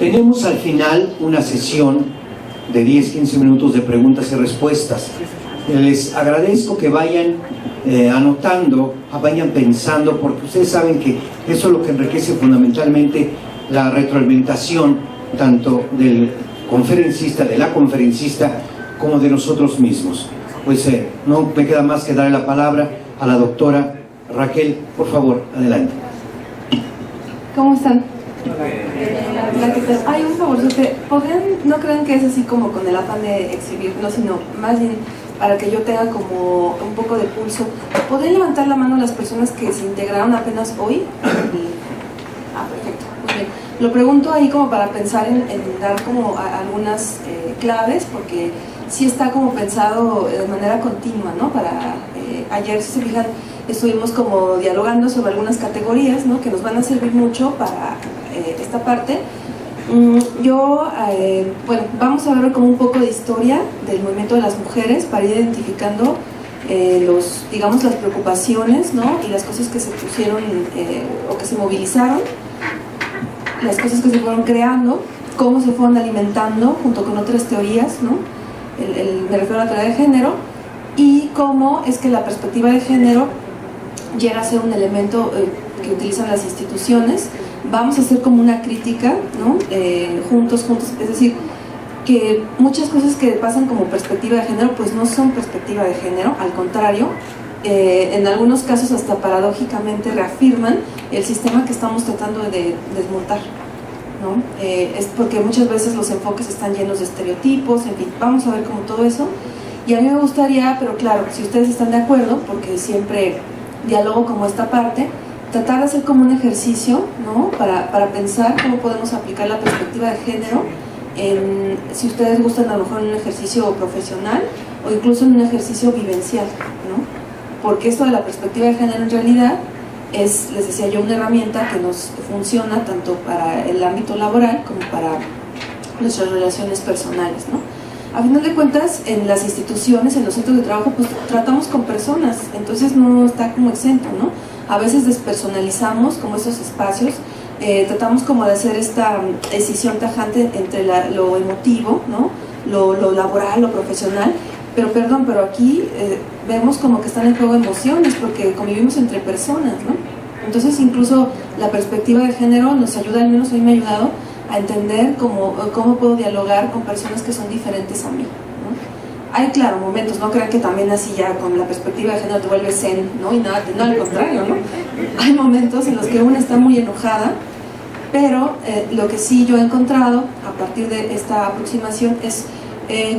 Tenemos al final una sesión de 10-15 minutos de preguntas y respuestas. Les agradezco que vayan anotando, vayan pensando, porque ustedes saben que eso es lo que enriquece fundamentalmente la retroalimentación tanto del conferencista, de la conferencista, como de nosotros mismos. Pues no me queda más que darle la palabra a la doctora Raquel. Por favor, adelante. ¿Cómo están? Ay, un favor, no crean que es así como con el afán de exhibir, no, sino más bien para que yo tenga como un poco de pulso. ¿Podrían levantar la mano las personas que se integraron apenas hoy? Perfecto, muy bien. Lo pregunto ahí como para pensar en dar como algunas claves, porque sí está como pensado de manera continua, ¿no? Ayer, si se fijan, estuvimos como dialogando sobre algunas categorías, ¿no? Que nos van a servir mucho para esta parte. Bueno, vamos a ver como un poco de historia del movimiento de las mujeres para ir identificando digamos, las preocupaciones, ¿no? Y las cosas que se pusieron o que se movilizaron, las cosas que se fueron creando, cómo se fueron alimentando junto con otras teorías, ¿no? Me refiero a la teoría de género, y cómo es que la perspectiva de género llega a ser un elemento que utilizan las instituciones. Vamos a hacer como una crítica, ¿no? Juntos, es decir, que muchas cosas que pasan como perspectiva de género pues no son perspectiva de género, al contrario, en algunos casos hasta paradójicamente reafirman el sistema que estamos tratando de desmontar, ¿no? Es porque muchas veces los enfoques están llenos de estereotipos, en fin, vamos a ver como todo eso. Y a mí me gustaría, pero claro, si ustedes están de acuerdo, porque siempre dialogo como esta parte, tratar de hacer como un ejercicio, ¿no? Para pensar cómo podemos aplicar la perspectiva de género si ustedes gustan, a lo mejor en un ejercicio profesional o incluso en un ejercicio vivencial, ¿no? Porque esto de la perspectiva de género en realidad es, les decía yo, una herramienta que nos funciona tanto para el ámbito laboral como para nuestras relaciones personales, ¿no? A final de cuentas, en las instituciones, en los centros de trabajo, pues tratamos con personas, entonces no está como exento, ¿no? A veces despersonalizamos como esos espacios, tratamos como de hacer esta decisión tajante entre lo emotivo, ¿no? Lo laboral, lo profesional, pero aquí vemos como que están en juego emociones, porque convivimos entre personas, ¿no? Entonces incluso la perspectiva de género nos ayuda, al menos a mí me ha ayudado, a entender cómo puedo dialogar con personas que son diferentes a mí, ¿no? Hay, claro, momentos, no crean que también así ya con la perspectiva de género te vuelves zen, ¿no? Y nada, no, al contrario, ¿no? Hay momentos en los que una está muy enojada, pero lo que sí yo he encontrado a partir de esta aproximación es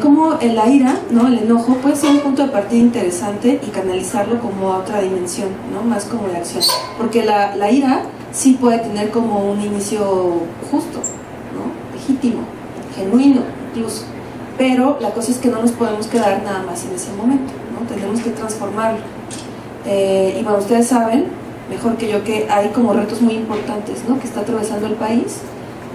cómo la ira, ¿no? El enojo puede ser un punto de partida interesante y canalizarlo como a otra dimensión, ¿no? Más como la acción, porque la ira sí puede tener como un inicio justo, ¿no? Legítimo, genuino incluso, pero la cosa es que no nos podemos quedar nada más en ese momento, ¿no? Tenemos que transformarlo. Y bueno, ustedes saben mejor que yo que hay como retos muy importantes, ¿no? Que está atravesando el país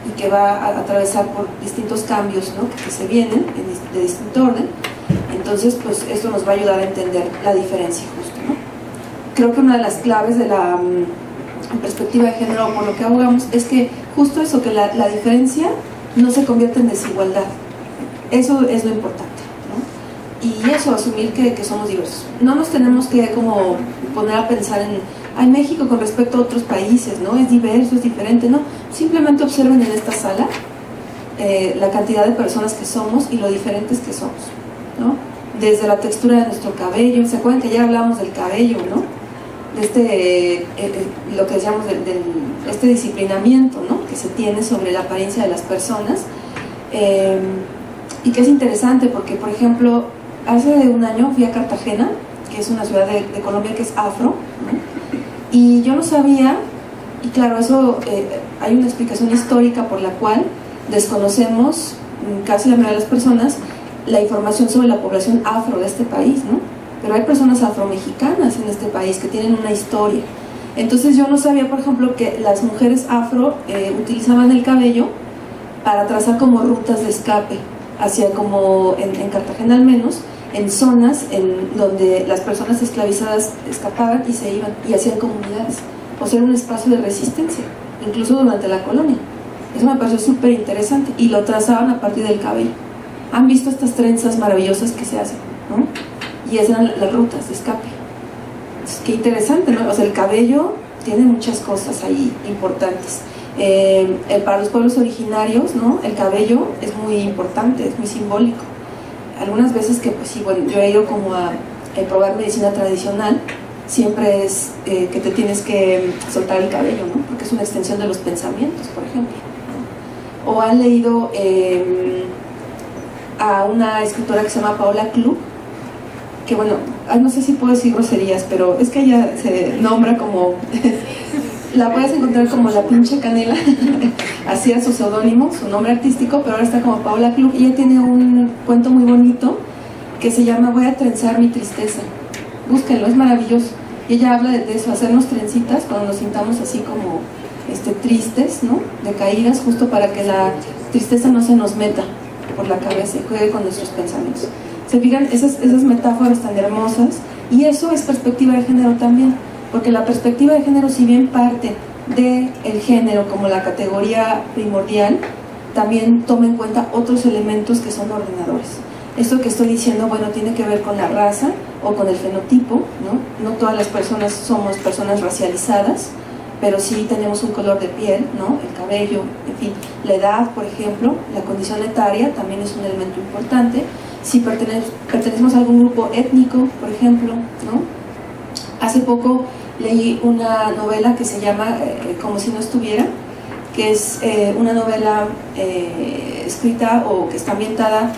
y que va a atravesar por distintos cambios, ¿no? Que se vienen de distinto orden. Entonces pues esto nos va a ayudar a entender la diferencia justo, ¿no? Creo que una de las claves de la perspectiva de género, por lo que abogamos, es que justo eso, que la diferencia no se convierte en desigualdad. Eso es lo importante, ¿no? Y eso, asumir que somos diversos. No nos tenemos que como poner a pensar en México con respecto a otros países, ¿no? Es diverso, es diferente, ¿no? Simplemente observen en esta sala la cantidad de personas que somos y lo diferentes que somos, ¿no? Desde la textura de nuestro cabello, ¿se acuerdan que ya hablábamos del cabello, ¿no? De lo que decíamos este disciplinamiento, ¿no? Que se tiene sobre la apariencia de las personas, y que es interesante porque, por ejemplo, hace un año fui a Cartagena, que es una ciudad de Colombia que es afro, ¿no? Y yo no sabía, y claro, eso hay una explicación histórica por la cual desconocemos, casi la mayoría de las personas, la información sobre la población afro de este país, ¿no? Pero hay personas afromexicanas en este país que tienen una historia. Entonces yo no sabía, por ejemplo, que las mujeres afro utilizaban el cabello para trazar como rutas de escape, hacia como, en Cartagena al menos, en zonas en donde las personas esclavizadas escapaban y se iban y hacían comunidades, o sea, era un espacio de resistencia, incluso durante la colonia. Eso me pareció súper interesante y lo trazaban a partir del cabello. ¿Han visto estas trenzas maravillosas que se hacen, ¿no? Y esas eran las rutas de escape. Entonces, qué interesante, ¿no? O sea, el cabello tiene muchas cosas ahí importantes. Para los pueblos originarios, ¿no? El cabello es muy importante, es muy simbólico. Algunas veces que, pues sí, bueno, yo he ido como a probar medicina tradicional, siempre es que te tienes que soltar el cabello, ¿no? Porque es una extensión de los pensamientos, por ejemplo, ¿no? O han leído a una escritora que se llama Paola Klug, que bueno, no sé si puedo decir groserías, pero es que ella se nombra como la puedes encontrar como la pinche canela, así era su seudónimo, su nombre artístico, pero ahora está como Paola Klug, y ella tiene un cuento muy bonito que se llama Voy a trenzar mi tristeza. Búsquenlo, es maravilloso. Y ella habla de eso, hacernos trencitas cuando nos sintamos así como tristes, ¿no? Decaídas, justo para que la tristeza no se nos meta por la cabeza y juegue con nuestros pensamientos. Se fijan esas metáforas tan hermosas, y eso es perspectiva de género también, porque la perspectiva de género, si bien parte del género como la categoría primordial, también toma en cuenta otros elementos que son ordenadores. Esto que estoy diciendo, bueno, tiene que ver con la raza o con el fenotipo, ¿no? No todas las personas somos personas racializadas, pero sí tenemos un color de piel, ¿no? El cabello, en fin. La edad, por ejemplo, la condición etaria también es un elemento importante. Si pertenecemos a algún grupo étnico, por ejemplo, ¿no? Hace poco leí una novela que se llama Como si no estuviera, que es una novela escrita o que está ambientada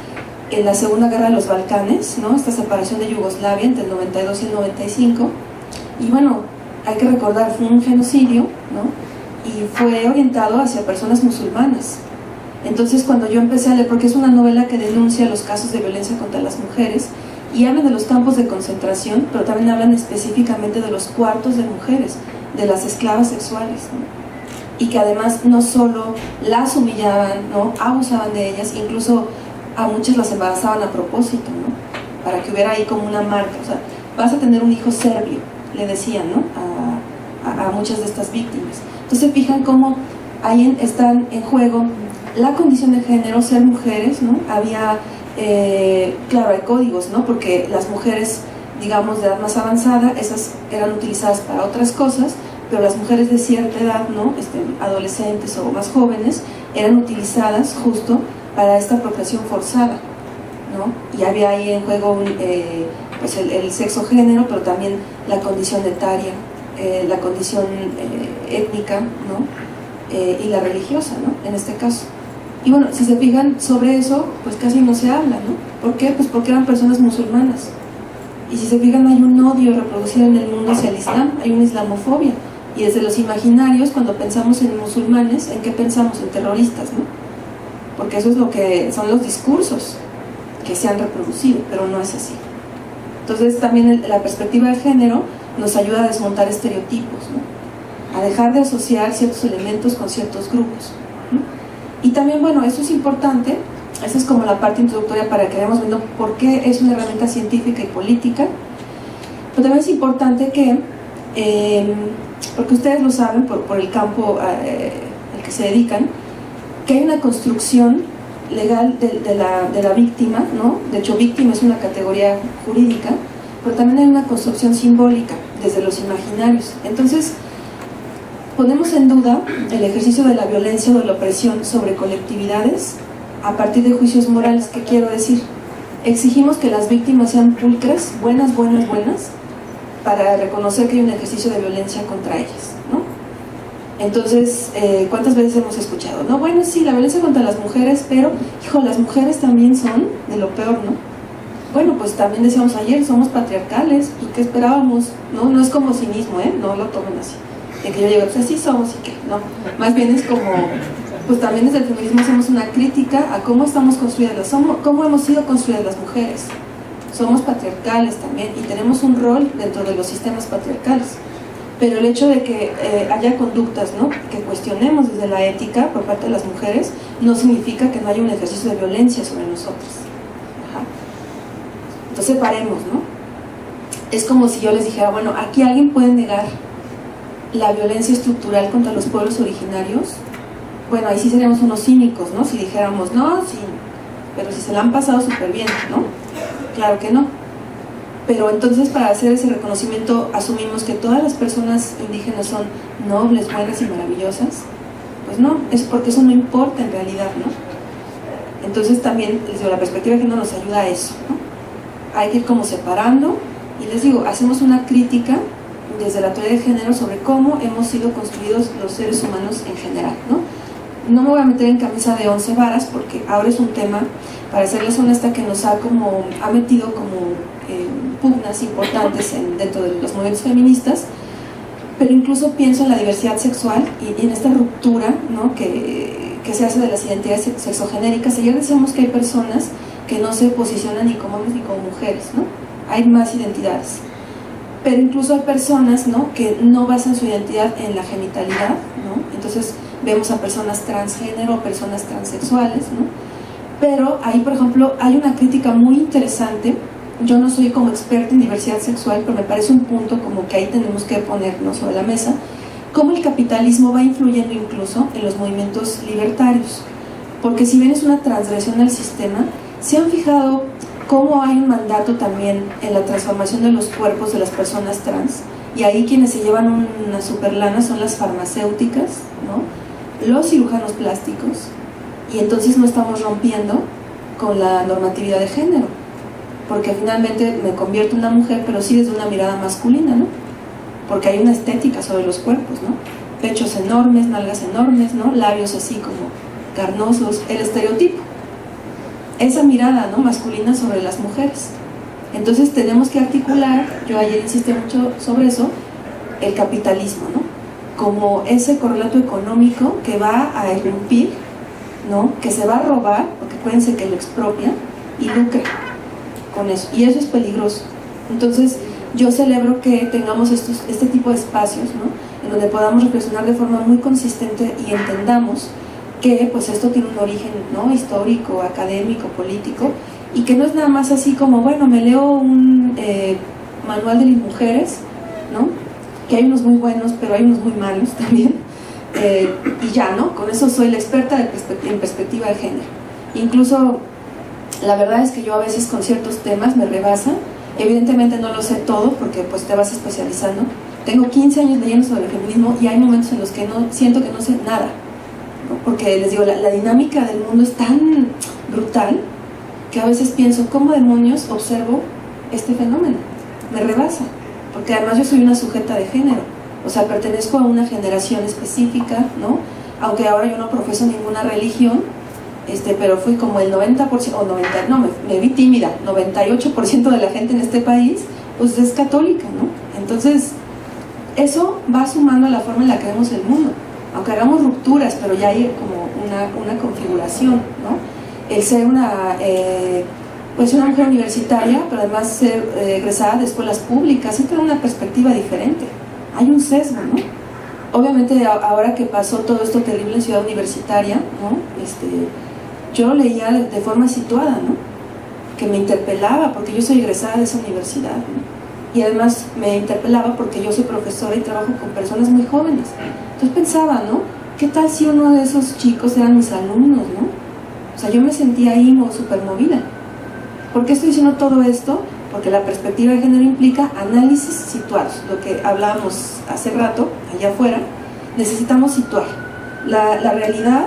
en la Segunda Guerra de los Balcanes, ¿no? Esta separación de Yugoslavia entre el 92 y el 95, y bueno, hay que recordar, fue un genocidio, ¿no? Y fue orientado hacia personas musulmanas. Entonces, cuando yo empecé a leer, porque es una novela que denuncia los casos de violencia contra las mujeres, y hablan de los campos de concentración, pero también hablan específicamente de los cuartos de mujeres, de las esclavas sexuales, ¿no? Y que además no solo las humillaban, ¿no? Abusaban de ellas, incluso a muchas las embarazaban a propósito, ¿no? Para que hubiera ahí como una marca, o sea, vas a tener un hijo serbio, le decían, ¿no? A muchas de estas víctimas. Entonces, fijan cómo ahí están en juego la condición de género, ser mujeres, ¿no? Había, claro, hay códigos, ¿no? Porque las mujeres, digamos, de edad más avanzada, esas eran utilizadas para otras cosas, pero las mujeres de cierta edad, ¿no? Adolescentes o más jóvenes, eran utilizadas justo para esta procreación forzada, ¿no? Y había ahí en juego pues el sexo género, pero también la condición etaria, la condición étnica, ¿no? Y la religiosa, ¿no? En este caso. Y bueno, si se fijan sobre eso, pues casi no se habla, ¿no? ¿Por qué? Pues porque eran personas musulmanas. Y si se fijan, hay un odio reproducido en el mundo hacia el Islam, hay una islamofobia. Y desde los imaginarios, cuando pensamos en musulmanes, ¿en qué pensamos? En terroristas, ¿no? Porque eso es lo que son los discursos que se han reproducido, pero no es así. Entonces también la perspectiva de género nos ayuda a desmontar estereotipos, ¿no? A dejar de asociar ciertos elementos con ciertos grupos, ¿no? Y también, bueno, eso es importante, esa es como la parte introductoria para que vayamos viendo por qué es una herramienta científica y política, pero también es importante que, porque ustedes lo saben por el campo al que se dedican, que hay una construcción legal de la víctima, ¿no? De hecho, víctima es una categoría jurídica, pero también hay una construcción simbólica desde los imaginarios. Entonces, ponemos en duda el ejercicio de la violencia o de la opresión sobre colectividades a partir de juicios morales. ¿Qué quiero decir? Exigimos que las víctimas sean pulcras, buenas, para reconocer que hay un ejercicio de violencia contra ellas, ¿no? Entonces, ¿cuántas veces hemos escuchado? No, bueno, sí, la violencia contra las mujeres, pero, hijo, las mujeres también son de lo peor, ¿no? Bueno, pues también decíamos ayer, somos patriarcales, pues ¿qué esperábamos? No es como cinismo, no lo tomen así, de que yo digo, pues así somos y que, no, más bien es como, pues también desde el feminismo hacemos una crítica a cómo estamos construidas, cómo hemos sido construidas las mujeres. Somos patriarcales también y tenemos un rol dentro de los sistemas patriarcales. Pero el hecho de que haya conductas, ¿no? Que cuestionemos desde la ética por parte de las mujeres no significa que no haya un ejercicio de violencia sobre nosotras. Ajá. Entonces paremos, ¿no? Es como si yo les dijera, bueno, aquí alguien puede negar la violencia estructural contra los pueblos originarios. bueno, ahí sí seríamos unos cínicos, ¿no? Si dijéramos, no, sí, pero si se la han pasado súper bien, ¿no? Claro que no. Pero entonces, para hacer ese reconocimiento, asumimos que todas las personas indígenas son nobles, buenas y maravillosas. Pues no, es porque eso no importa en realidad, ¿no? Entonces también, les digo, la perspectiva de género nos ayuda a eso, ¿no? Hay que ir como separando, y les digo, hacemos una crítica desde la teoría de género sobre cómo hemos sido construidos los seres humanos en general, ¿no? No me voy a meter en camisa de 11 varas, porque ahora es un tema, para serles honesta, que nos ha metido como pugnas importantes dentro de los movimientos feministas, pero incluso pienso en la diversidad sexual y en esta ruptura, ¿no? que se hace de las identidades sexogenéricas. Ayer decíamos que hay personas que no se posicionan ni como hombres ni como mujeres, ¿no? Hay más identidades, pero incluso hay personas, ¿no? que no basan su identidad en la genitalidad, ¿no? Entonces vemos a personas transgénero, personas transexuales, ¿no? Pero ahí, por ejemplo, hay una crítica muy interesante. Yo no soy como experta en diversidad sexual, pero me parece un punto como que ahí tenemos que ponernos sobre la mesa, cómo el capitalismo va influyendo incluso en los movimientos libertarios, porque si bien es una transgresión al sistema, ¿se han fijado cómo hay un mandato también en la transformación de los cuerpos de las personas trans? Y ahí quienes se llevan una superlana son las farmacéuticas, ¿no? Los cirujanos plásticos, y entonces no estamos rompiendo con la normatividad de género, porque finalmente me convierto en una mujer, pero sí desde una mirada masculina, ¿no? Porque hay una estética sobre los cuerpos, ¿no? Pechos enormes, nalgas enormes, ¿no? Labios así como carnosos, el estereotipo, esa mirada, ¿no? masculina sobre las mujeres. Entonces tenemos que articular, yo ayer insistí mucho sobre eso, el capitalismo, ¿no? Como ese correlato económico que va a irrumpir, ¿no? Que se va a robar, porque acuérdense que lo expropia y lucra con eso, y eso es peligroso. Entonces yo celebro que tengamos este tipo de espacios, ¿no? En donde podamos reflexionar de forma muy consistente y entendamos que pues esto tiene un origen, ¿no? histórico, académico, político, y que no es nada más así como, bueno, me leo un manual de las mujeres, ¿no? Que hay unos muy buenos, pero hay unos muy malos también, y ya, ¿no? Con eso soy la experta en perspectiva de género. Incluso la verdad es que yo a veces con ciertos temas me rebasa. Evidentemente no lo sé todo, porque pues te vas especializando. Tengo 15 años leyendo sobre el feminismo y hay momentos en los que no siento que no sé nada, ¿no? Porque les digo, la dinámica del mundo es tan brutal que a veces pienso, ¿cómo demonios observo este fenómeno? Me rebasa, porque además yo soy una sujeta de género, o sea, pertenezco a una generación específica, ¿no? Aunque ahora yo no profeso ninguna religión, pero fui como el 90%, o 90, no, me vi tímida, 98% de la gente en este país, pues es católica, ¿no? Entonces, eso va sumando a la forma en la que vemos el mundo, aunque hagamos rupturas, pero ya hay como una configuración, ¿no? El ser pues una mujer universitaria, pero además ser egresada de escuelas públicas, sí te da una perspectiva diferente, hay un sesgo, ¿no? Obviamente ahora que pasó todo esto terrible en Ciudad Universitaria, ¿no? Yo lo leía de forma situada, ¿no? Que me interpelaba porque yo soy egresada de esa universidad, ¿no? Y además me interpelaba porque yo soy profesora y trabajo con personas muy jóvenes. Entonces pensaba, ¿no? ¿Qué tal si uno de esos chicos eran mis alumnos, ¿no? O sea, yo me sentía ahí súper movida. ¿Por qué estoy diciendo todo esto? Porque la perspectiva de género implica análisis situados, lo que hablábamos hace rato, allá afuera. Necesitamos situar. La realidad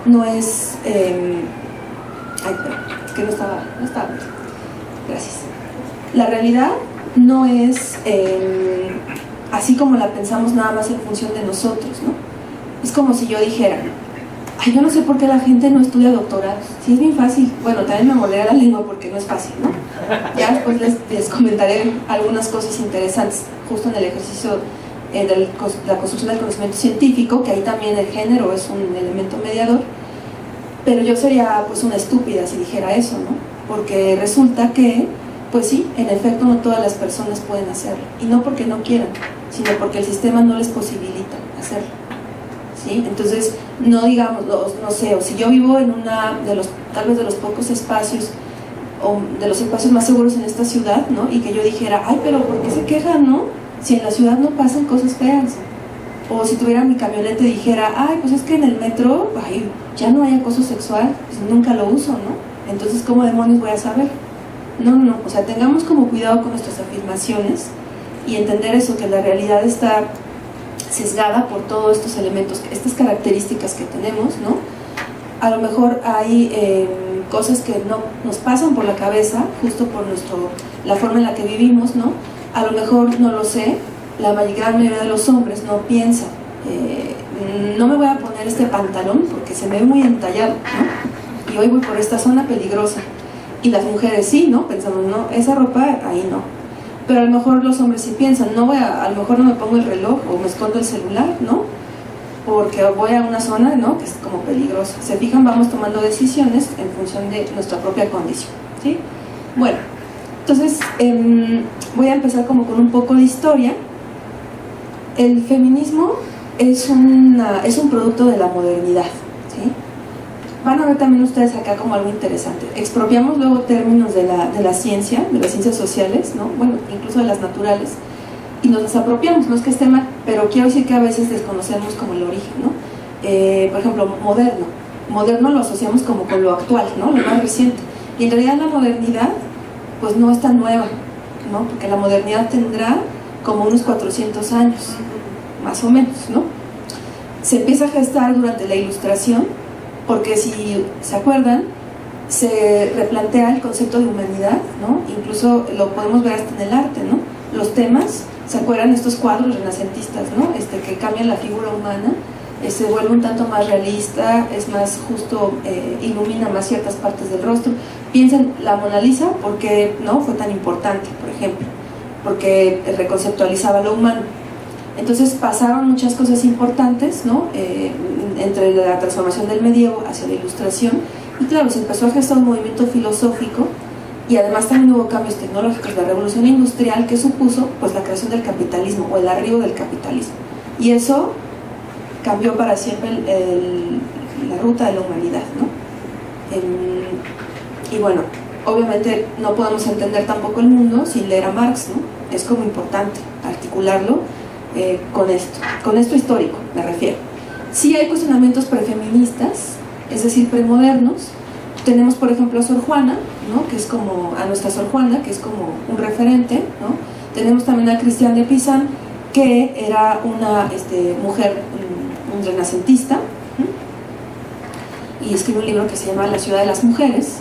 no es... ay, perdón, es que no estaba bien. Gracias. La realidad no es así como la pensamos nada más en función de nosotros, ¿no? Es como si yo dijera, ay, yo no sé por qué la gente no estudia doctorados. Sí, es bien fácil. Bueno, también me molera la lengua porque no es fácil, ¿no? Ya después les comentaré algunas cosas interesantes justo en el ejercicio de la construcción del conocimiento científico, que ahí también el género es un elemento mediador. Pero yo sería pues una estúpida si dijera eso, ¿no? Porque resulta que, pues sí, en efecto no todas las personas pueden hacerlo, y no porque no quieran, sino porque el sistema no les posibilita hacerlo, ¿sí? Entonces, no digamos, no sé, o si yo vivo en tal vez de los pocos espacios, o de los espacios más seguros en esta ciudad, ¿no? Y que yo dijera, ay, pero ¿por qué se quejan, no? Si en la ciudad no pasan cosas feas, O si tuviera mi camioneta y dijera, ay, pues es que en el metro, ay, ya no hay acoso sexual, pues nunca lo uso, ¿no? Entonces, ¿cómo demonios voy a saber? No, o sea, tengamos como cuidado con nuestras afirmaciones y entender eso, que la realidad está sesgada por todos estos elementos, estas características que tenemos, ¿no? A lo mejor hay cosas que no nos pasan por la cabeza, justo por la forma en la que vivimos, ¿no? A lo mejor, no lo sé, la gran mayoría de los hombres no piensan, no me voy a poner este pantalón porque se me ve muy entallado, ¿no? Y hoy voy por esta zona peligrosa. Y las mujeres sí, ¿no? Pensamos, no, esa ropa ahí no. Pero a lo mejor los hombres sí piensan, a lo mejor no me pongo el reloj o me escondo el celular, ¿no? Porque voy a una zona, ¿no?, que es como peligrosa. Se fijan, vamos tomando decisiones en función de nuestra propia condición, ¿sí? Bueno, entonces voy a empezar como con un poco de historia. El feminismo es un producto de la modernidad, ¿sí? Van a ver también ustedes acá como algo interesante. Expropiamos luego términos de la ciencia, de las ciencias sociales, ¿no? Bueno, incluso de las naturales, y nos las apropiamos, no es que esté mal, pero quiero decir que a veces desconocemos como el origen, ¿no? Por ejemplo, moderno lo asociamos como con lo actual, ¿no? Lo más reciente, y en realidad la modernidad pues no es tan nueva, ¿no? Porque la modernidad tendrá como unos 400 años, más o menos, ¿no? Se empieza a gestar durante la Ilustración, porque si se acuerdan, se replantea el concepto de humanidad, ¿no? Incluso lo podemos ver hasta en el arte, ¿no? Los temas, ¿se acuerdan estos cuadros renacentistas, ¿no? Que cambian la figura humana, se vuelve un tanto más realista, es más justo, ilumina más ciertas partes del rostro. Piensen, la Mona Lisa, ¿por qué no fue tan importante, por ejemplo? Porque reconceptualizaba lo humano. Entonces pasaron muchas cosas importantes, ¿no? Entre la transformación del medievo hacia la Ilustración, y claro, se empezó a gestar un movimiento filosófico, y además también hubo cambios tecnológicos, la revolución industrial que supuso pues la creación del capitalismo o el arribo del capitalismo, y eso cambió para siempre la ruta de la humanidad, ¿no? Y bueno, obviamente no podemos entender tampoco el mundo sin leer a Marx, ¿no? Es como importante articularlo con esto histórico, me refiero. Sí hay cuestionamientos prefeministas, es decir, premodernos. Tenemos, por ejemplo, a Sor Juana, ¿no? Que es como, a nuestra Sor Juana, que es como un referente, ¿no? Tenemos también a Christiane de Pizan, que era una mujer, un renacentista, y escribe un libro que se llama La ciudad de las mujeres.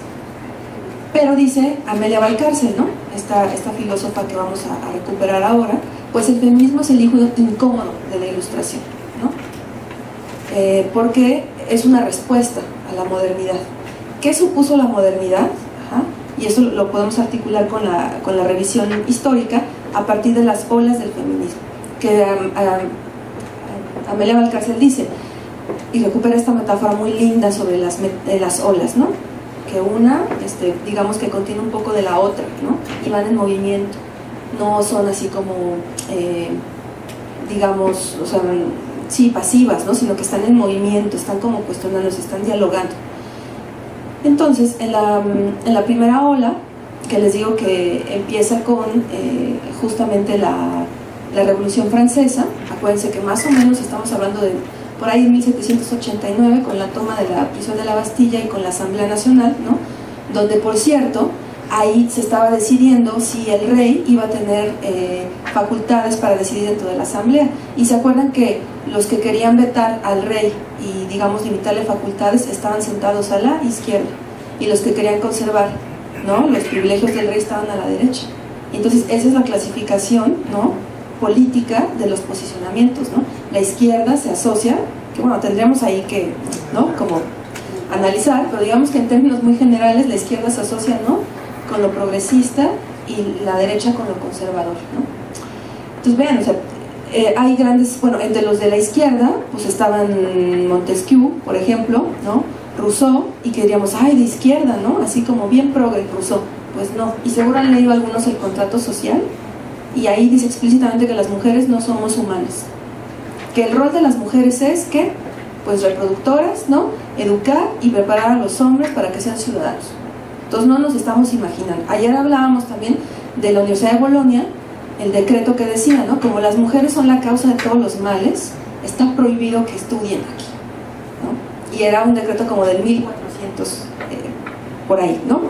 Pero dice Amelia Valcárcel, ¿no? Esta filósofa que vamos a recuperar ahora, pues el feminismo es el hijo incómodo de la Ilustración, ¿no? Porque es una respuesta a la modernidad. ¿Qué supuso la modernidad? Y eso lo podemos articular con la revisión histórica a partir de las olas del feminismo, que Amelia Valcárcel dice, y recupera esta metáfora muy linda sobre las olas, ¿no? Que una, digamos que contiene un poco de la otra, ¿no? Y van en movimiento, no son así como, digamos, o sea, sí, pasivas, ¿no? Sino que están en movimiento, están como cuestionándose, están dialogando. Entonces, en la primera ola, que les digo que empieza con justamente la Revolución Francesa, acuérdense que más o menos estamos hablando de por ahí en 1789, con la toma de la prisión de la Bastilla y con la Asamblea Nacional, ¿no? Donde, por cierto, ahí se estaba decidiendo si el rey iba a tener facultades para decidir dentro de la Asamblea. Y se acuerdan que los que querían vetar al rey y, digamos, limitarle facultades estaban sentados a la izquierda, y los que querían conservar, ¿no?, los privilegios del rey estaban a la derecha. Entonces esa es la clasificación, ¿no?, política de los posicionamientos, ¿no? La izquierda se asocia, que bueno, tendríamos ahí que, ¿no?, como analizar, pero digamos que en términos muy generales la izquierda se asocia, ¿no?, con lo progresista, y la derecha con lo conservador, ¿no? Entonces vean, o sea, hay grandes, bueno, entre los de la izquierda pues estaban Montesquieu, por ejemplo, ¿no?, Rousseau, y que diríamos, ay, de izquierda, ¿no?, así como bien progre Rousseau. Pues no, y seguro han leído algunos el Contrato Social, y ahí dice explícitamente que las mujeres no somos humanas, que el rol de las mujeres es que, pues reproductoras, ¿no?, educar y preparar a los hombres para que sean ciudadanos. Entonces no nos estamos imaginando. Ayer hablábamos también de la Universidad de Bolonia, el decreto que decía, ¿no?, como las mujeres son la causa de todos los males, está prohibido que estudien aquí, ¿no? Y era un decreto como del 1400, por ahí, ¿no?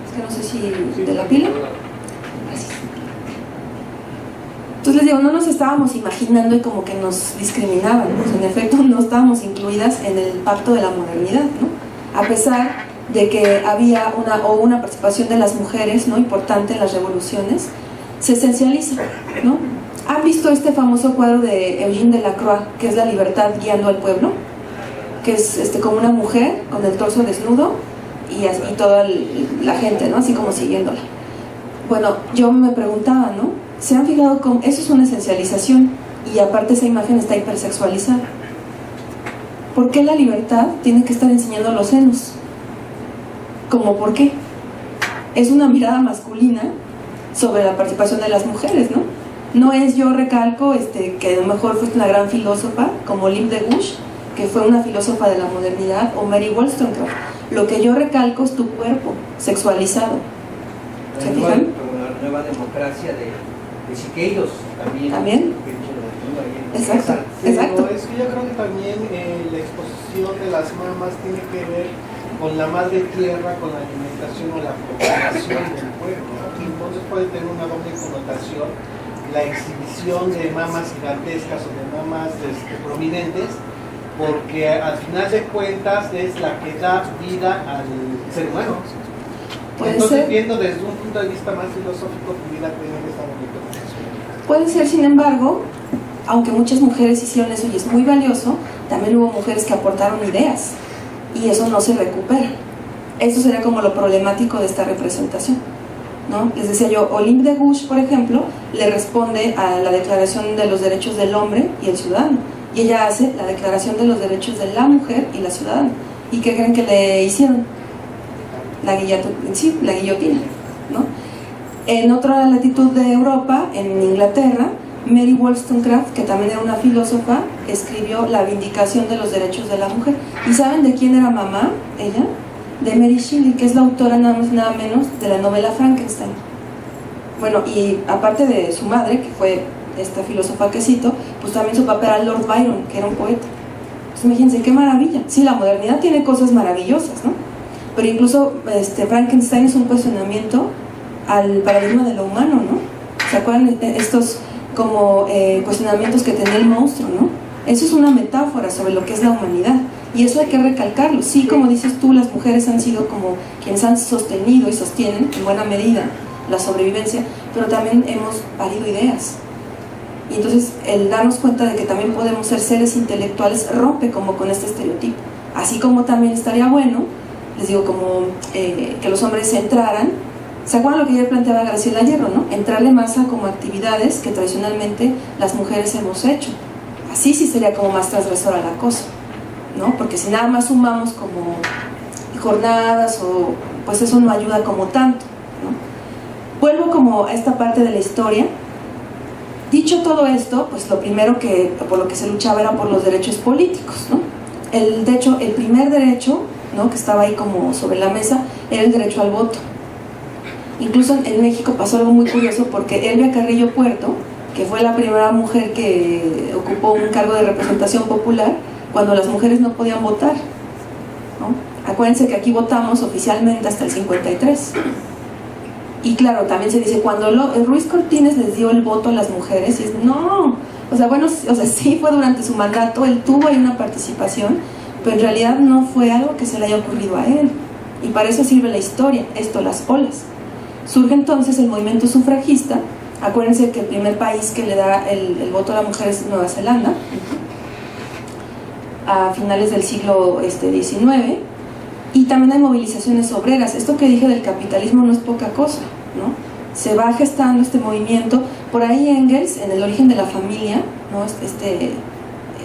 Es que no sé si de la pila. Gracias. Entonces les digo, no nos estábamos imaginando y como que nos discriminaban, pues en efecto no estábamos incluidas en el pacto de la modernidad, ¿no? A pesar de que había una participación de las mujeres, ¿no?, importante en las revoluciones, se esencializa, ¿no? ¿Han visto este famoso cuadro de Eugène Delacroix, que es La libertad guiando al pueblo? Que es como una mujer con el torso desnudo y toda la gente, ¿no?, así como siguiéndola. Bueno, yo me preguntaba, ¿no?, ¿se han fijado cómo eso es una esencialización? Y aparte esa imagen está hipersexualizada. ¿Por qué la libertad tiene que estar enseñando los senos? ¿Cómo por qué? Es una mirada masculina sobre la participación de las mujeres, ¿no? No es, yo recalco que a lo mejor fue una gran filósofa como Olympe de Gouges, que fue una filósofa de la modernidad, o Mary Wollstonecraft. Lo que yo recalco es tu cuerpo sexualizado. ¿Se fijan? Como la nueva democracia de Siqueiros también. ¿También? Exacto, exacto. Pero es que yo creo que también la exposición de las mamas tiene que ver con la madre tierra, con la alimentación o la propagación del pueblo. Entonces puede tener una doble connotación la exhibición de mamas gigantescas o de mamas prominentes, porque al final de cuentas es la que da vida al ser humano. Entonces, viendo desde un punto de vista más filosófico, pudiera tener esta doble connotación. Puede ser, sin embargo, aunque muchas mujeres hicieron eso y es muy valioso, también hubo mujeres que aportaron ideas y eso no se recupera. Eso sería como lo problemático de esta representación, ¿no? Les decía yo, Olympe de Gouges, por ejemplo, le responde a la Declaración de los Derechos del Hombre y el Ciudadano, y ella hace la Declaración de los Derechos de la Mujer y la Ciudadana. ¿Y qué creen que le hicieron? La guillotina, ¿no? En otra latitud de Europa, en Inglaterra, Mary Wollstonecraft, que también era una filósofa, escribió La Vindicación de los Derechos de la Mujer. ¿Y saben de quién era mamá ella? De Mary Shelley, que es la autora nada más nada menos de la novela Frankenstein. Bueno, y aparte de su madre, que fue esta filósofa que cito, pues también su papá era Lord Byron, que era un poeta. Pues imagínense qué maravilla. Sí, la modernidad tiene cosas maravillosas, ¿no? Pero incluso Frankenstein es un cuestionamiento al paradigma de lo humano, ¿no? ¿Se acuerdan estos como cuestionamientos que tenía el monstruo, ¿no? Eso es una metáfora sobre lo que es la humanidad y eso hay que recalcarlo. Sí, como dices tú, las mujeres han sido como quienes han sostenido y sostienen en buena medida la sobrevivencia, pero también hemos parido ideas. Y entonces el darnos cuenta de que también podemos ser seres intelectuales rompe como con este estereotipo. Así como también estaría bueno, les digo, como que los hombres entraran. ¿Se acuerdan lo que ayer planteaba Graciela Hierro, no? Entrarle más a como actividades que tradicionalmente las mujeres hemos hecho. Así sí sería como más transgresora la cosa, ¿no? Porque si nada más sumamos como jornadas o pues eso no ayuda como tanto, ¿no? Vuelvo como a esta parte de la historia. Dicho todo esto, pues lo primero que por lo que se luchaba era por los derechos políticos, ¿no? De hecho, el primer derecho, ¿no?, que estaba ahí como sobre la mesa era el derecho al voto. Incluso en México pasó algo muy curioso porque Elvia Carrillo Puerto, que fue la primera mujer que ocupó un cargo de representación popular cuando las mujeres no podían votar, ¿no? Acuérdense que aquí votamos oficialmente hasta el 53. Y claro, también se dice, cuando Ruiz Cortines les dio el voto a las mujeres, y es, no, o sea, sí fue durante su mandato, él tuvo ahí una participación, pero en realidad no fue algo que se le haya ocurrido a él. Y para eso sirve la historia, las olas. Surge entonces el movimiento sufragista. Acuérdense que el primer país que le da el voto a la mujer es Nueva Zelanda, a finales del siglo XIX, y también hay movilizaciones obreras. Esto que dije del capitalismo no es poca cosa, ¿no? Se va gestando este movimiento. Por ahí Engels, en El origen de la familia, ¿no?,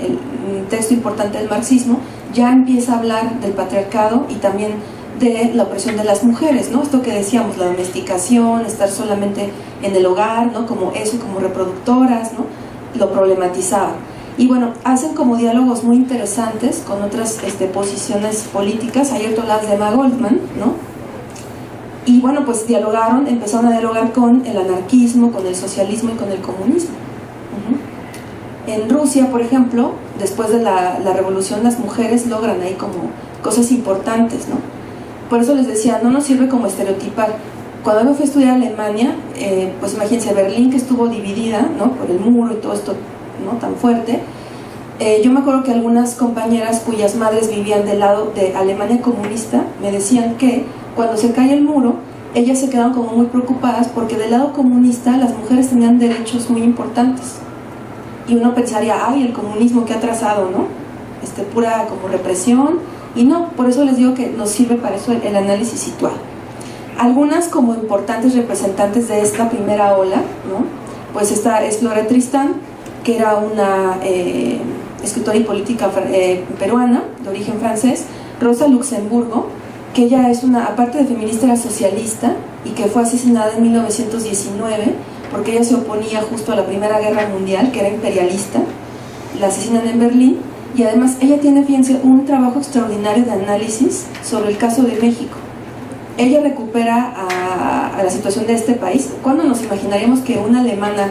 el texto importante del marxismo, ya empieza a hablar del patriarcado y también de la opresión de las mujeres, ¿no? Esto que decíamos, la domesticación, estar solamente en el hogar, ¿no?, como eso, como reproductoras, ¿no?, lo problematizaban. Y bueno, hacen como diálogos muy interesantes con otras posiciones políticas. Ayer tú hablabas de Emma Goldman, ¿no? Y bueno, pues empezaron a dialogar con el anarquismo, con el socialismo y con el comunismo. En Rusia, por ejemplo, después de la revolución, las mujeres logran ahí como cosas importantes, ¿no? Por eso les decía, no nos sirve como estereotipar. Cuando me fui a estudiar a Alemania, pues imagínense, Berlín, que estuvo dividida, ¿no?, por el muro y todo esto, ¿no?, tan fuerte. Yo me acuerdo que algunas compañeras cuyas madres vivían del lado de Alemania comunista me decían que cuando se cae el muro, ellas se quedaron como muy preocupadas porque del lado comunista las mujeres tenían derechos muy importantes. Y uno pensaría, ay, el comunismo que ha trazado, ¿no? Pura como represión. Y no, por eso les digo que nos sirve para eso el análisis situal. Algunas como importantes representantes de esta primera ola, ¿no? Pues esta es Flora Tristán, que era una escritora y política peruana, de origen francés. Rosa Luxemburgo, que ella es una, aparte de feminista, era socialista y que fue asesinada en 1919 porque ella se oponía justo a la Primera Guerra Mundial, que era imperialista. La asesinan en Berlín y además ella tiene, fíjense, un trabajo extraordinario de análisis sobre el caso de México. Ella recupera a la situación de este país. ¿Cuándo nos imaginaríamos que una alemana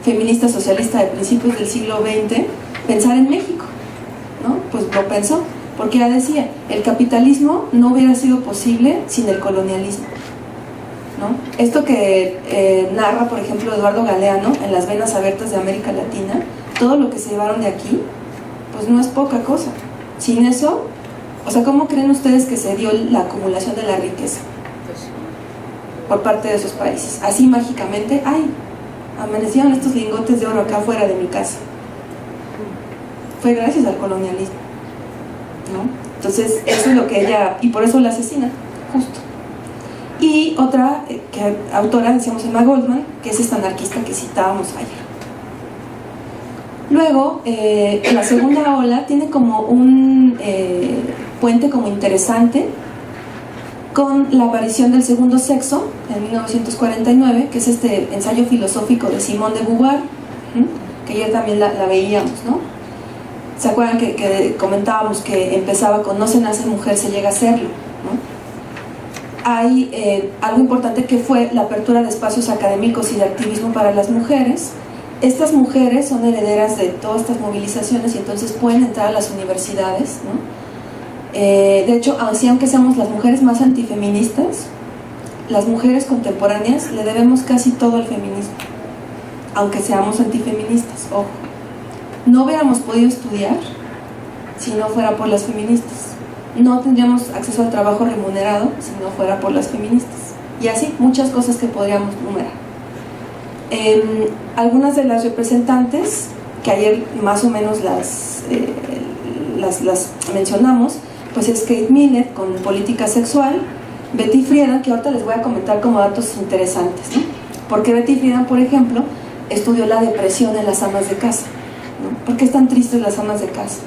feminista socialista de principios del siglo XX pensara en México? ¿No? Pues lo pensó, porque ella decía, el capitalismo no hubiera sido posible sin el colonialismo, ¿no? Esto que narra, por ejemplo, Eduardo Galeano en Las Venas Abiertas de América Latina, todo lo que se llevaron de aquí, pues no es poca cosa. Sin eso, o sea, ¿cómo creen ustedes que se dio la acumulación de la riqueza por parte de esos países? Así mágicamente, ¡ay! Amanecieron estos lingotes de oro acá afuera de mi casa. Fue gracias al colonialismo, ¿no? Entonces, eso es lo que ella, y por eso la asesina, justo. Y otra autora, decíamos Emma Goldman, que es esta anarquista que citábamos ayer. Luego, la segunda ola tiene como un puente como interesante con la aparición del segundo sexo en 1949, que es este ensayo filosófico de Simone de Beauvoir, que ayer también la veíamos, ¿no? ¿Se acuerdan que comentábamos que empezaba con no se nace mujer, se llega a serlo, ¿no? Hay algo importante que fue la apertura de espacios académicos y de activismo para las mujeres. Estas mujeres son herederas de todas estas movilizaciones y entonces pueden entrar a las universidades, ¿no? De hecho, así aunque seamos las mujeres más antifeministas, las mujeres contemporáneas le debemos casi todo al feminismo, aunque seamos antifeministas, ojo. No hubiéramos podido estudiar si no fuera por las feministas. No tendríamos acceso al trabajo remunerado si no fuera por las feministas. Y así, muchas cosas que podríamos numerar. Algunas de las representantes, que ayer más o menos las mencionamos, pues es Kate Millett con Política Sexual, Betty Friedan, que ahorita les voy a comentar como datos interesantes, ¿no? Porque Betty Friedan, por ejemplo, estudió la depresión en las amas de casa, ¿no? ¿Por qué están tristes las amas de casa?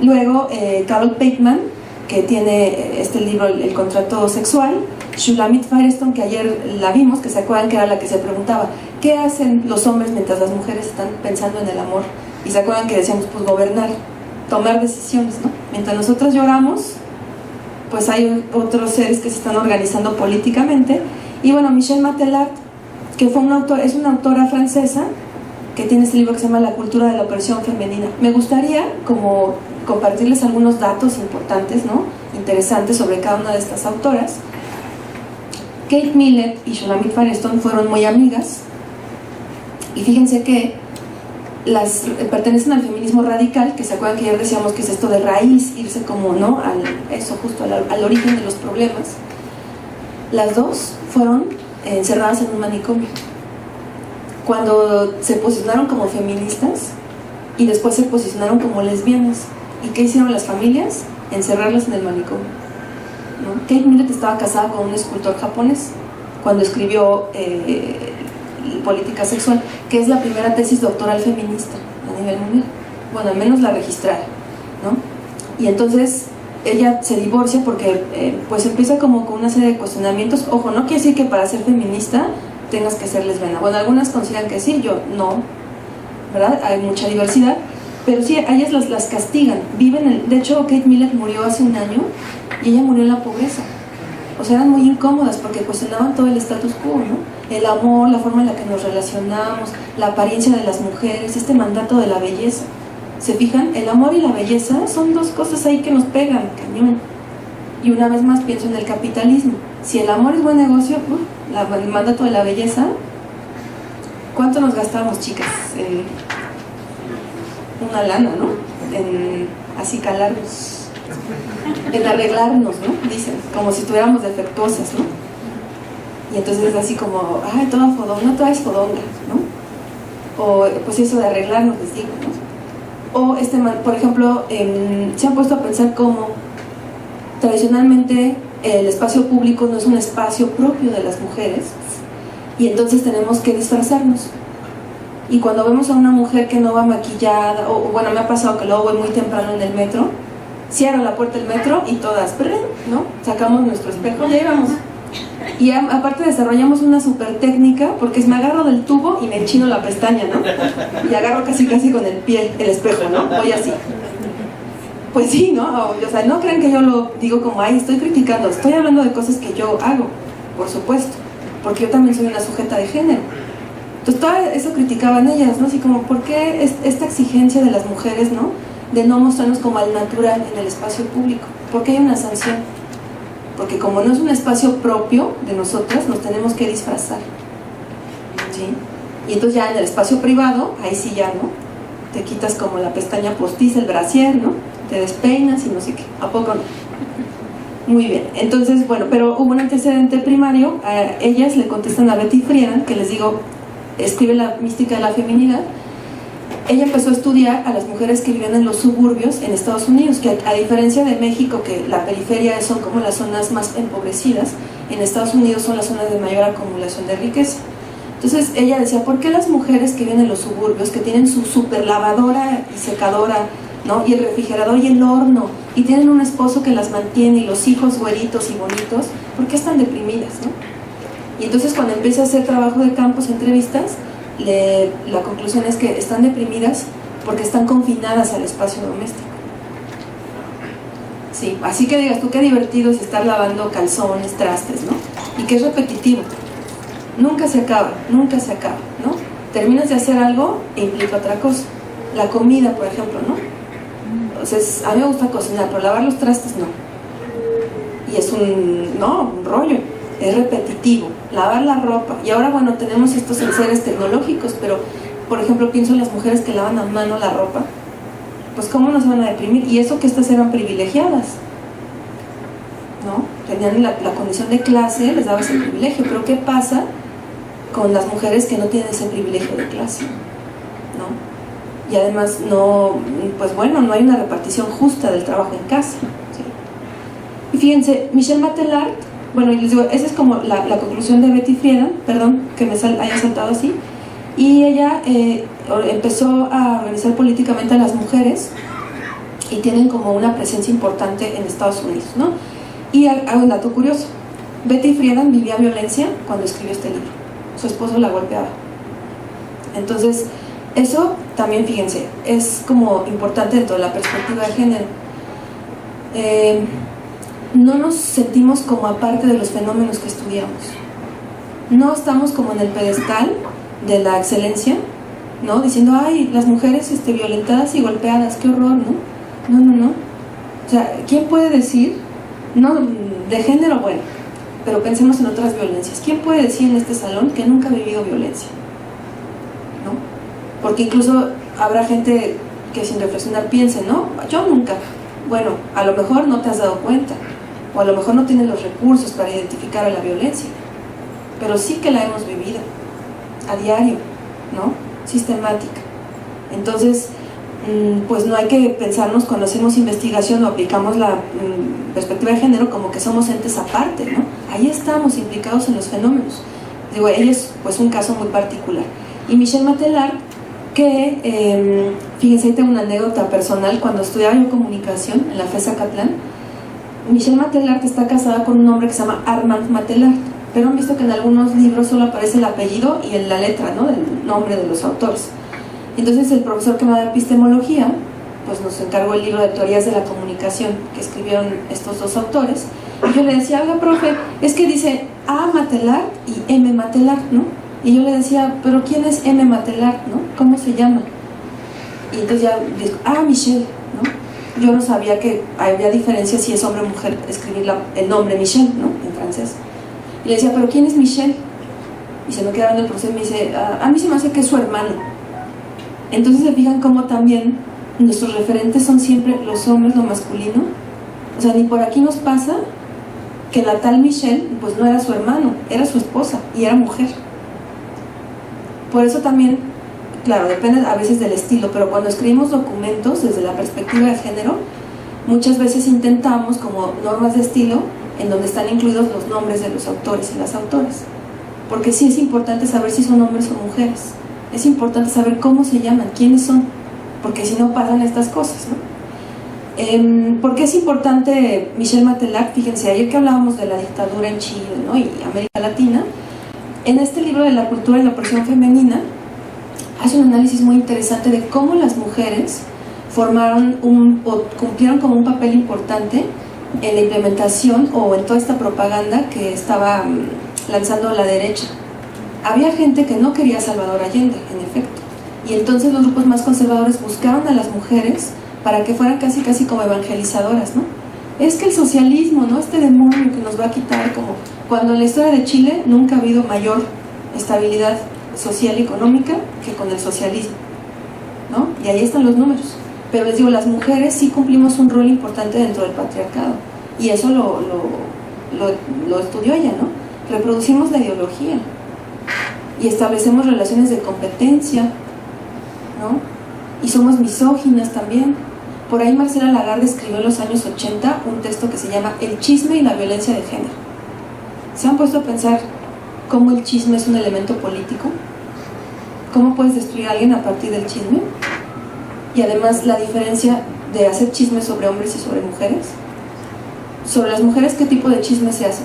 Luego, Carol Pateman, que tiene este libro, El contrato sexual. Shulamit Firestone, que ayer la vimos, que se acuerdan que era la que se preguntaba ¿qué hacen los hombres mientras las mujeres están pensando en el amor? Y se acuerdan que decíamos, pues gobernar, tomar decisiones, ¿no? Mientras nosotros lloramos, pues hay otros seres que se están organizando políticamente. Y bueno, Michelle Matelat, que fue es una autora francesa que tiene este libro que se llama La cultura de la opresión femenina. Me gustaría como compartirles algunos datos importantes, ¿no?, interesantes sobre cada una de estas autoras. Kate Millett y Shulamit Firestone fueron muy amigas y fíjense que pertenecen al feminismo radical, que se acuerdan que ayer decíamos que es esto de raíz, irse como, ¿no?, al origen de los problemas. Las dos fueron encerradas en un manicomio cuando se posicionaron como feministas y después se posicionaron como lesbianas. ¿Y qué hicieron las familias? Encerrarlas en el manicomio, ¿no? Kate Millett estaba casada con un escultor japonés cuando escribió Política Sexual, que es la primera tesis doctoral feminista a nivel mundial, bueno, al menos la registrada, ¿no? Y entonces ella se divorcia porque pues empieza como con una serie de cuestionamientos. Ojo, no quiere decir que para ser feminista tengas que ser lesbiana. Bueno, algunas consideran que sí, yo no, ¿verdad? Hay mucha diversidad, pero sí, a ellas las castigan. De hecho, Kate Millett murió hace un año y ella murió en la pobreza. o sea, eran muy incómodas porque cuestionaban todo el status quo, ¿no? El amor, la forma en la que nos relacionamos, la apariencia de las mujeres, este mandato de la belleza. ¿Se fijan? El amor y la belleza son dos cosas ahí que nos pegan, cañón. Y una vez más pienso en el capitalismo. Si el amor es buen negocio, el mandato de la belleza, ¿cuánto nos gastamos, chicas? En una lana, ¿no? En acicalarnos, en arreglarnos, ¿no? Dicen, como si estuviéramos defectuosas, ¿no? Y entonces es así como, ay, toda fodonga, toda es fodonga, ¿no? O pues eso de arreglarnos, les digo, ¿no? O por ejemplo, se han puesto a pensar cómo tradicionalmente el espacio público no es un espacio propio de las mujeres y entonces tenemos que disfrazarnos. Y cuando vemos a una mujer que no va maquillada, o bueno, me ha pasado que luego voy muy temprano en el metro, cierro la puerta del metro y todas, ¿no? Sacamos nuestro espejo y ahí vamos. Y aparte desarrollamos una super técnica porque me agarro del tubo y me enchino la pestaña, ¿no? Y agarro casi con el pie el espejo, ¿no? Voy así. Pues sí, ¿no? O sea, no crean que yo lo digo como, ay, estoy criticando, estoy hablando de cosas que yo hago, por supuesto, porque yo también soy una sujeta de género. Entonces todo eso criticaban ellas, ¿no? Así como, ¿por qué esta exigencia de las mujeres, ¿no? De no mostrarnos como al natural en el espacio público? ¿Por qué hay una sanción? Porque como no es un espacio propio de nosotras, nos tenemos que disfrazar, ¿sí? Y entonces ya en el espacio privado, ahí sí ya, ¿no? Te quitas como la pestaña postiza, el brasier, ¿no? Te despeinas y no sé qué, ¿a poco no? Muy bien, entonces, bueno, pero hubo un antecedente primario, ellas le contestan a Betty Friedan, que les digo, escribe La mística de la feminidad. Ella empezó a estudiar a las mujeres que vivían en los suburbios en Estados Unidos, que a diferencia de México, que la periferia son como las zonas más empobrecidas, en Estados Unidos son las zonas de mayor acumulación de riqueza. Entonces ella decía, ¿por qué las mujeres que viven en los suburbios, que tienen su super lavadora y secadora, ¿no? Y el refrigerador y el horno, y tienen un esposo que las mantiene y los hijos güeritos y bonitos, ¿por qué están deprimidas, no? Y entonces cuando empieza a hacer trabajo de campos, entrevistas, la conclusión es que están deprimidas porque están confinadas al espacio doméstico. Sí, así que digas tú, qué divertido es estar lavando calzones, trastes, ¿no? Y que es repetitivo, nunca se acaba, ¿no? Terminas de hacer algo e implica otra cosa. La comida, por ejemplo, ¿no? Entonces, a mí me gusta cocinar, pero lavar los trastes no. Y es un rollo, es repetitivo. Lavar la ropa, y ahora bueno, tenemos estos enseres tecnológicos, pero por ejemplo pienso en las mujeres que lavan a mano la ropa, pues cómo nos van a deprimir, y eso que estas eran privilegiadas, ¿no? Tenían la condición de clase, les daba ese privilegio, pero ¿qué pasa con las mujeres que no tienen ese privilegio de clase, ¿no? Y además no hay una repartición justa del trabajo en casa, ¿sí? Y fíjense, Michelle Batelard, bueno, y les digo, esa es como la conclusión de Betty Friedan, perdón que me haya saltado así, y ella empezó a organizar políticamente a las mujeres y tienen como una presencia importante en Estados Unidos, ¿no? Y hago un dato curioso, Betty Friedan vivía violencia cuando escribió este libro, su esposo la golpeaba. Entonces, eso también, fíjense, es como importante dentro de la perspectiva de género. No nos sentimos como aparte de los fenómenos que estudiamos. No estamos como en el pedestal de la excelencia, ¿no? Diciendo, ay, las mujeres violentadas y golpeadas, qué horror, ¿no? No. O sea, ¿quién puede decir, no, de género, bueno, pero pensemos en otras violencias? ¿Quién puede decir en este salón que nunca ha vivido violencia? ¿No? Porque incluso habrá gente que sin reflexionar piense, ¿no? Yo nunca. Bueno, a lo mejor no te has dado cuenta, o a lo mejor no tienes los recursos para identificar a la violencia, pero sí que la hemos vivido a diario, ¿no? Sistemática. Entonces, pues no hay que pensarnos cuando hacemos investigación o aplicamos la perspectiva de género como que somos entes aparte, ¿no? Ahí estamos implicados en los fenómenos. Digo, ella es pues un caso muy particular. Y Michelle Batelard, que fíjense, tengo una anécdota personal. Cuando estudiaba yo comunicación en la FES Acatlán, Michelle Batelard está casada con un hombre que se llama Armand Batelard, pero han visto que en algunos libros solo aparece el apellido y en la letra, ¿no?, del nombre de los autores. Entonces el profesor que me da epistemología pues nos encargó el libro de teorías de la comunicación que escribieron estos dos autores, Y yo le decía, oiga, profe, es que dice A Matelart y M Matelart, ¿no? Y yo le decía, pero ¿quién es M Matelart, no? ¿Cómo se llama? Y entonces ya dijo, Michelle, ¿no? Yo no sabía que había diferencia si es hombre o mujer escribir el nombre Michelle, ¿no? En francés. Y le decía, pero ¿quién es Michelle? Y se me quedaba en el proceso y me dice, a mí se me hace que es su hermano. Entonces se fijan cómo también nuestros referentes son siempre los hombres, lo masculino. O sea, ni por aquí nos pasa que la tal Michelle, pues no era su hermano, era su esposa y era mujer. Por eso también, claro, depende a veces del estilo, pero cuando escribimos documentos desde la perspectiva de género, muchas veces intentamos como normas de estilo en donde están incluidos los nombres de los autores y las autoras. Porque sí es importante saber si son hombres o mujeres. Es importante saber cómo se llaman, quiénes son, porque si no pasan estas cosas, ¿no? ¿Por qué es importante Michelle Matelart? Fíjense, ayer que hablábamos de la dictadura en Chile, ¿no? Y América Latina, en este libro de la cultura y la opresión femenina, hace un análisis muy interesante de cómo las mujeres formaron o cumplieron como un papel importante en la implementación o en toda esta propaganda que estaba lanzando la derecha. Había gente que no quería a Salvador Allende, en efecto, y entonces los grupos más conservadores buscaron a las mujeres para que fueran casi como evangelizadoras, ¿no? Es que el socialismo, ¿no? Este demonio que nos va a quitar, como cuando en la historia de Chile nunca ha habido mayor estabilidad social y económica que con el socialismo, ¿no? Y ahí están los números. Pero les digo, las mujeres sí cumplimos un rol importante dentro del patriarcado, y eso lo estudió ella, ¿no? Reproducimos la ideología y establecemos relaciones de competencia, ¿no? Y somos misóginas también. Por ahí Marcela Lagarde escribió en los años 80 un texto que se llama El chisme y la violencia de género. ¿Se han puesto a pensar cómo el chisme es un elemento político? ¿Cómo puedes destruir a alguien a partir del chisme? Y además la diferencia de hacer chisme sobre hombres y sobre mujeres. Sobre las mujeres, ¿qué tipo de chisme se hace?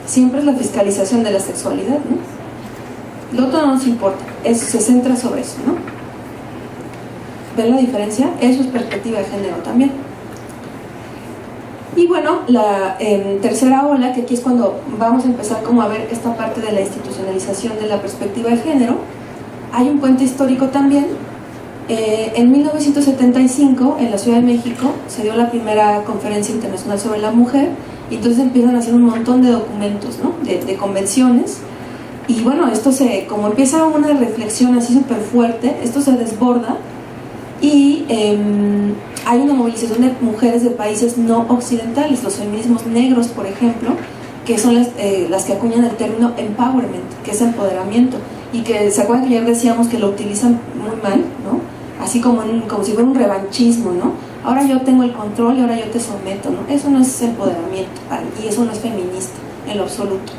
Siempre es la fiscalización de la sexualidad, ¿no? Lo otro no nos importa, se centra sobre eso, ¿no? ¿Ven la diferencia? Eso es perspectiva de género también. Y bueno, la tercera ola, que aquí es cuando vamos a empezar como a ver esta parte de la institucionalización de la perspectiva de género. Hay un puente histórico también. En 1975, en la Ciudad de México, se dio la primera conferencia internacional sobre la mujer, y entonces empiezan a hacer un montón de documentos, ¿no? de convenciones, y bueno, esto como empieza una reflexión así súper fuerte, esto se desborda, y hay una movilización de mujeres de países no occidentales, los feminismos negros, por ejemplo, que son las que acuñan el término empowerment, que es empoderamiento, y que se acuerdan que ayer decíamos que lo utilizan muy mal, ¿no? Así como si fuera un revanchismo, ¿no? Ahora yo tengo el control y ahora yo te someto, ¿no? Eso no es empoderamiento, y eso no es feminista en lo absoluto.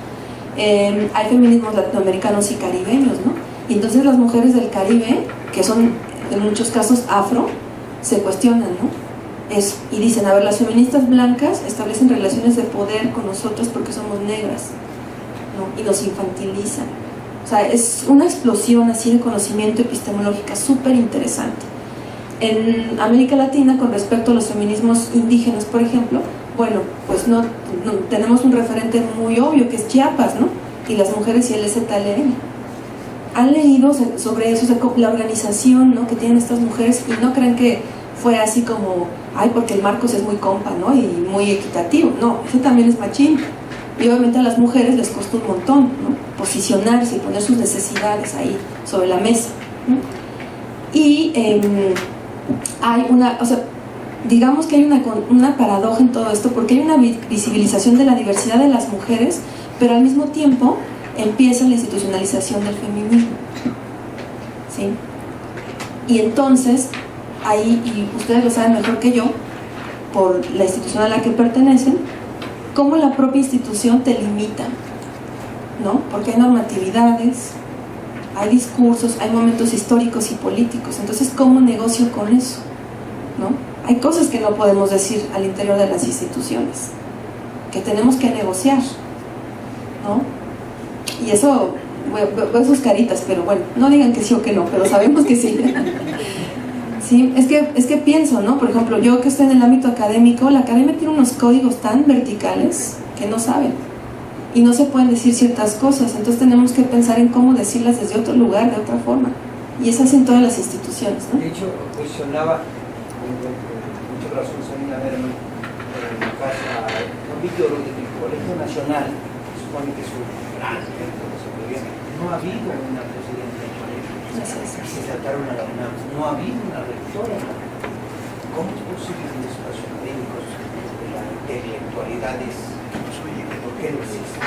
Hay feminismos latinoamericanos y caribeños, ¿no? Y entonces las mujeres del Caribe, que son en muchos casos afro, se cuestionan, ¿no? Y dicen, a ver, las feministas blancas establecen relaciones de poder con nosotros porque somos negras, ¿no? Y nos infantilizan. O sea, es una explosión así de conocimiento epistemológica súper interesante. En América Latina, con respecto a los feminismos indígenas, por ejemplo, bueno, pues no tenemos un referente muy obvio que es Chiapas, ¿no? Y las mujeres y el ZLN. ¿Han leído sobre eso, la organización, ¿no? que tienen estas mujeres? Y no creen que fue así como, ay, porque el Marcos es muy compa, ¿no? Y muy equitativo. No, eso también es machín. Y obviamente a las mujeres les costó un montón, ¿no? Posicionarse y poner sus necesidades ahí sobre la mesa, ¿no? Y hay o sea, digamos que hay una paradoja en todo esto, porque hay una visibilización de la diversidad de las mujeres, pero al mismo tiempo empieza la institucionalización del feminismo, ¿sí? Y entonces ahí, y ustedes lo saben mejor que yo, por la institución a la que pertenecen, cómo la propia institución te limita, ¿no? Porque hay normatividades, hay discursos, hay momentos históricos y políticos. Entonces, ¿cómo negocio con eso? ¿No? Hay cosas que no podemos decir al interior de las instituciones, que tenemos que negociar, ¿no? Y eso, veo sus caritas, pero bueno, no digan que sí o que no, pero sabemos que sí. Sí, es que pienso, ¿no? Por ejemplo, yo que estoy en el ámbito académico, la academia tiene unos códigos tan verticales que no saben y no se pueden decir ciertas cosas, entonces tenemos que pensar en cómo decirlas desde otro lugar, de otra forma, y es así en todas las instituciones, ¿no? De hecho, cuestionaba, muchas razones a mí, a ver, en mi casa, un vídeo del Colegio Nacional, se supone que es un gran evento que se podría, no ha habido una presidenta del colegio, y se trataron a la UNAM, no ha habido una rectora. ¿Cómo es posible en espacios académicos la intelectualidad es, por qué no existe?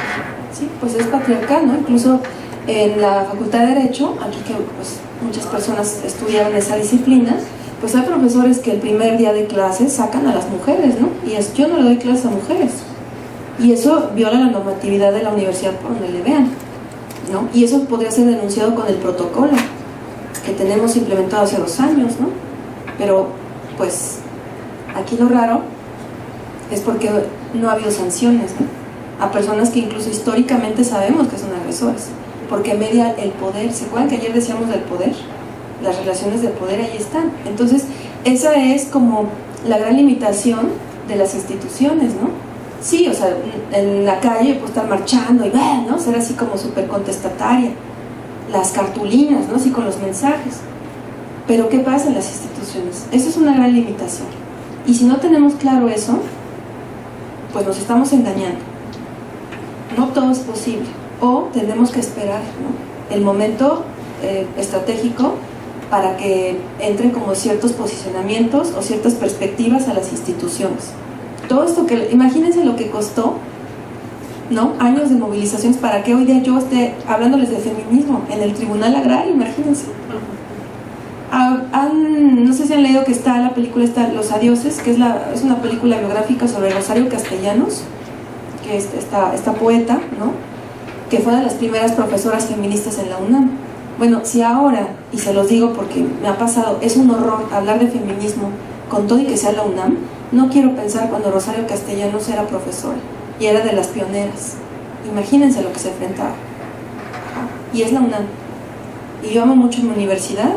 Sí, pues es patriarcal, ¿no? Incluso en la Facultad de Derecho, aquí que pues, muchas personas estudiaron esa disciplina, pues hay profesores que el primer día de clases sacan a las mujeres, ¿no? Y es, yo no le doy clases a mujeres. Y eso viola la normatividad de la universidad por donde le vean, ¿no? Y eso podría ser denunciado con el protocolo que tenemos implementado hace 2 años, ¿no? Pero, pues, aquí lo raro es porque no ha habido sanciones, ¿no? A personas que incluso históricamente sabemos que son agresores, porque media el poder. ¿Se acuerdan que ayer decíamos del poder? Las relaciones de poder ahí están. Entonces, esa es como la gran limitación de las instituciones, ¿no? Sí, o sea, en la calle puedo estar marchando y ¿no? Ser así como súper contestataria. Las cartulinas, ¿no? Así con los mensajes. Pero ¿qué pasa en las instituciones? Eso es una gran limitación. Y si no tenemos claro eso, pues nos estamos engañando. No todo es posible. O tenemos que esperar, ¿no? El momento estratégico para que entren como ciertos posicionamientos o ciertas perspectivas a las instituciones. Todo esto que, imagínense lo que costó, ¿no? Años de movilizaciones para que hoy día yo esté hablándoles de feminismo en el Tribunal Agrario, imagínense. No sé si han leído que está la película Los Adioses, que es una película biográfica sobre Rosario Castellanos, que es esta poeta, ¿no? Que fue de las primeras profesoras feministas en la UNAM. Bueno, si ahora, y se los digo porque me ha pasado, es un horror hablar de feminismo con todo y que sea la UNAM, no quiero pensar cuando Rosario Castellanos era profesora y era de las pioneras. Imagínense lo que se enfrentaba. Y es la UNAM. Y yo amo mucho mi universidad,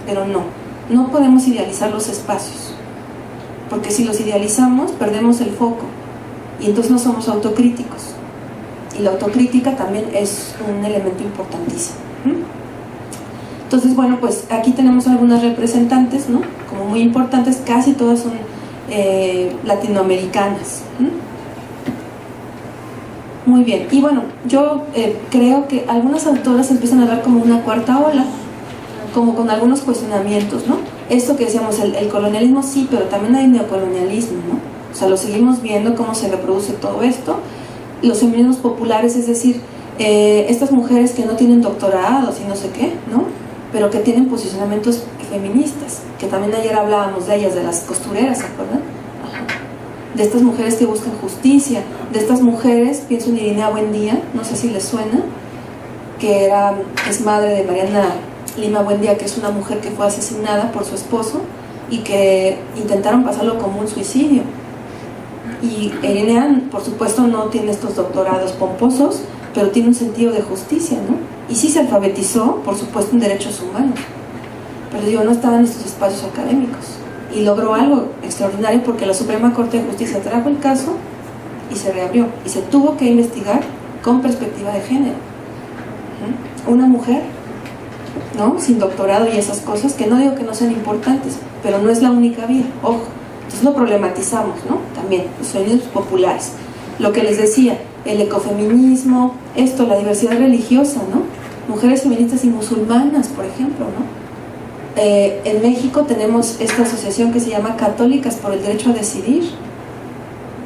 pero no podemos idealizar los espacios, porque si los idealizamos perdemos el foco y entonces no somos autocríticos, y la autocrítica también es un elemento importantísimo. Entonces, bueno, pues aquí tenemos algunas representantes, ¿no? Como muy importantes, casi todas son latinoamericanas. Muy bien, y bueno, yo creo que algunas autoras empiezan a dar como una cuarta ola, como con algunos cuestionamientos, ¿no? Esto que decíamos, el colonialismo sí, pero también hay neocolonialismo, ¿no? O sea, lo seguimos viendo cómo se reproduce todo esto. Los feminismos populares, es decir, estas mujeres que no tienen doctorados y no sé qué, ¿no? Pero que tienen posicionamientos feministas, que también ayer hablábamos de ellas, de las costureras, ¿se acuerdan? Ajá. De estas mujeres que buscan justicia, de estas mujeres, pienso en Irinea Buendía, no sé si les suena, que es madre de Mariana Lima Buendía, que es una mujer que fue asesinada por su esposo y que intentaron pasarlo como un suicidio. Y Irinea, por supuesto, no tiene estos doctorados pomposos, pero tiene un sentido de justicia, ¿no? Y sí se alfabetizó, por supuesto, en derechos humanos, pero digo, no estaba en estos espacios académicos, y logró algo extraordinario porque la Suprema Corte de Justicia trajo el caso y se reabrió, y se tuvo que investigar con perspectiva de género. Una mujer, ¿no? Sin doctorado y esas cosas, que no digo que no sean importantes, pero no es la única vía, ojo. Entonces lo problematizamos, ¿no? También, los feminismos populares. Lo que les decía, el ecofeminismo, la diversidad religiosa, ¿no? Mujeres feministas y musulmanas, por ejemplo, ¿no? En México tenemos esta asociación que se llama Católicas por el Derecho a Decidir,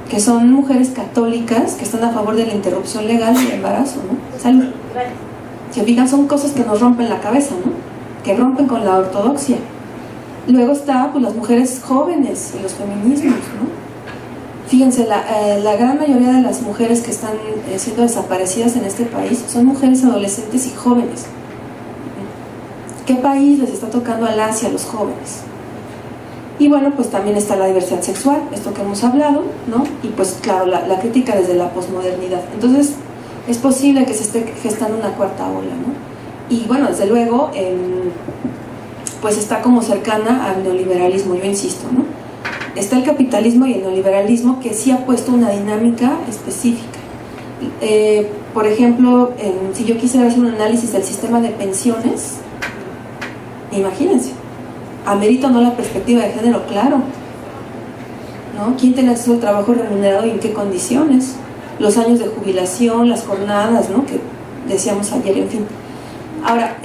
que son mujeres católicas que están a favor de la interrupción legal del embarazo, ¿no? Salud. Se fijan, son cosas que nos rompen la cabeza, ¿no? Que rompen con la ortodoxia. Luego está, pues, las mujeres jóvenes y los feminismos, ¿no? Fíjense, la gran mayoría de las mujeres que están siendo desaparecidas en este país son mujeres adolescentes y jóvenes. ¿Qué país les está tocando al Asia a los jóvenes? Y bueno, pues también está la diversidad sexual, esto que hemos hablado, ¿no? Y pues claro, la crítica desde la posmodernidad. Entonces, es posible que se esté gestando una cuarta ola, ¿no? Y bueno, desde luego, pues está como cercana al neoliberalismo, yo insisto, ¿no? Está el capitalismo y el neoliberalismo que sí ha puesto una dinámica específica. Por ejemplo, si yo quisiera hacer un análisis del sistema de pensiones, imagínense, amerita o no la perspectiva de género, claro, ¿no? ¿Quién tiene acceso al trabajo remunerado y en qué condiciones? Los años de jubilación, las jornadas, ¿no? Que decíamos ayer, en fin. Ahora,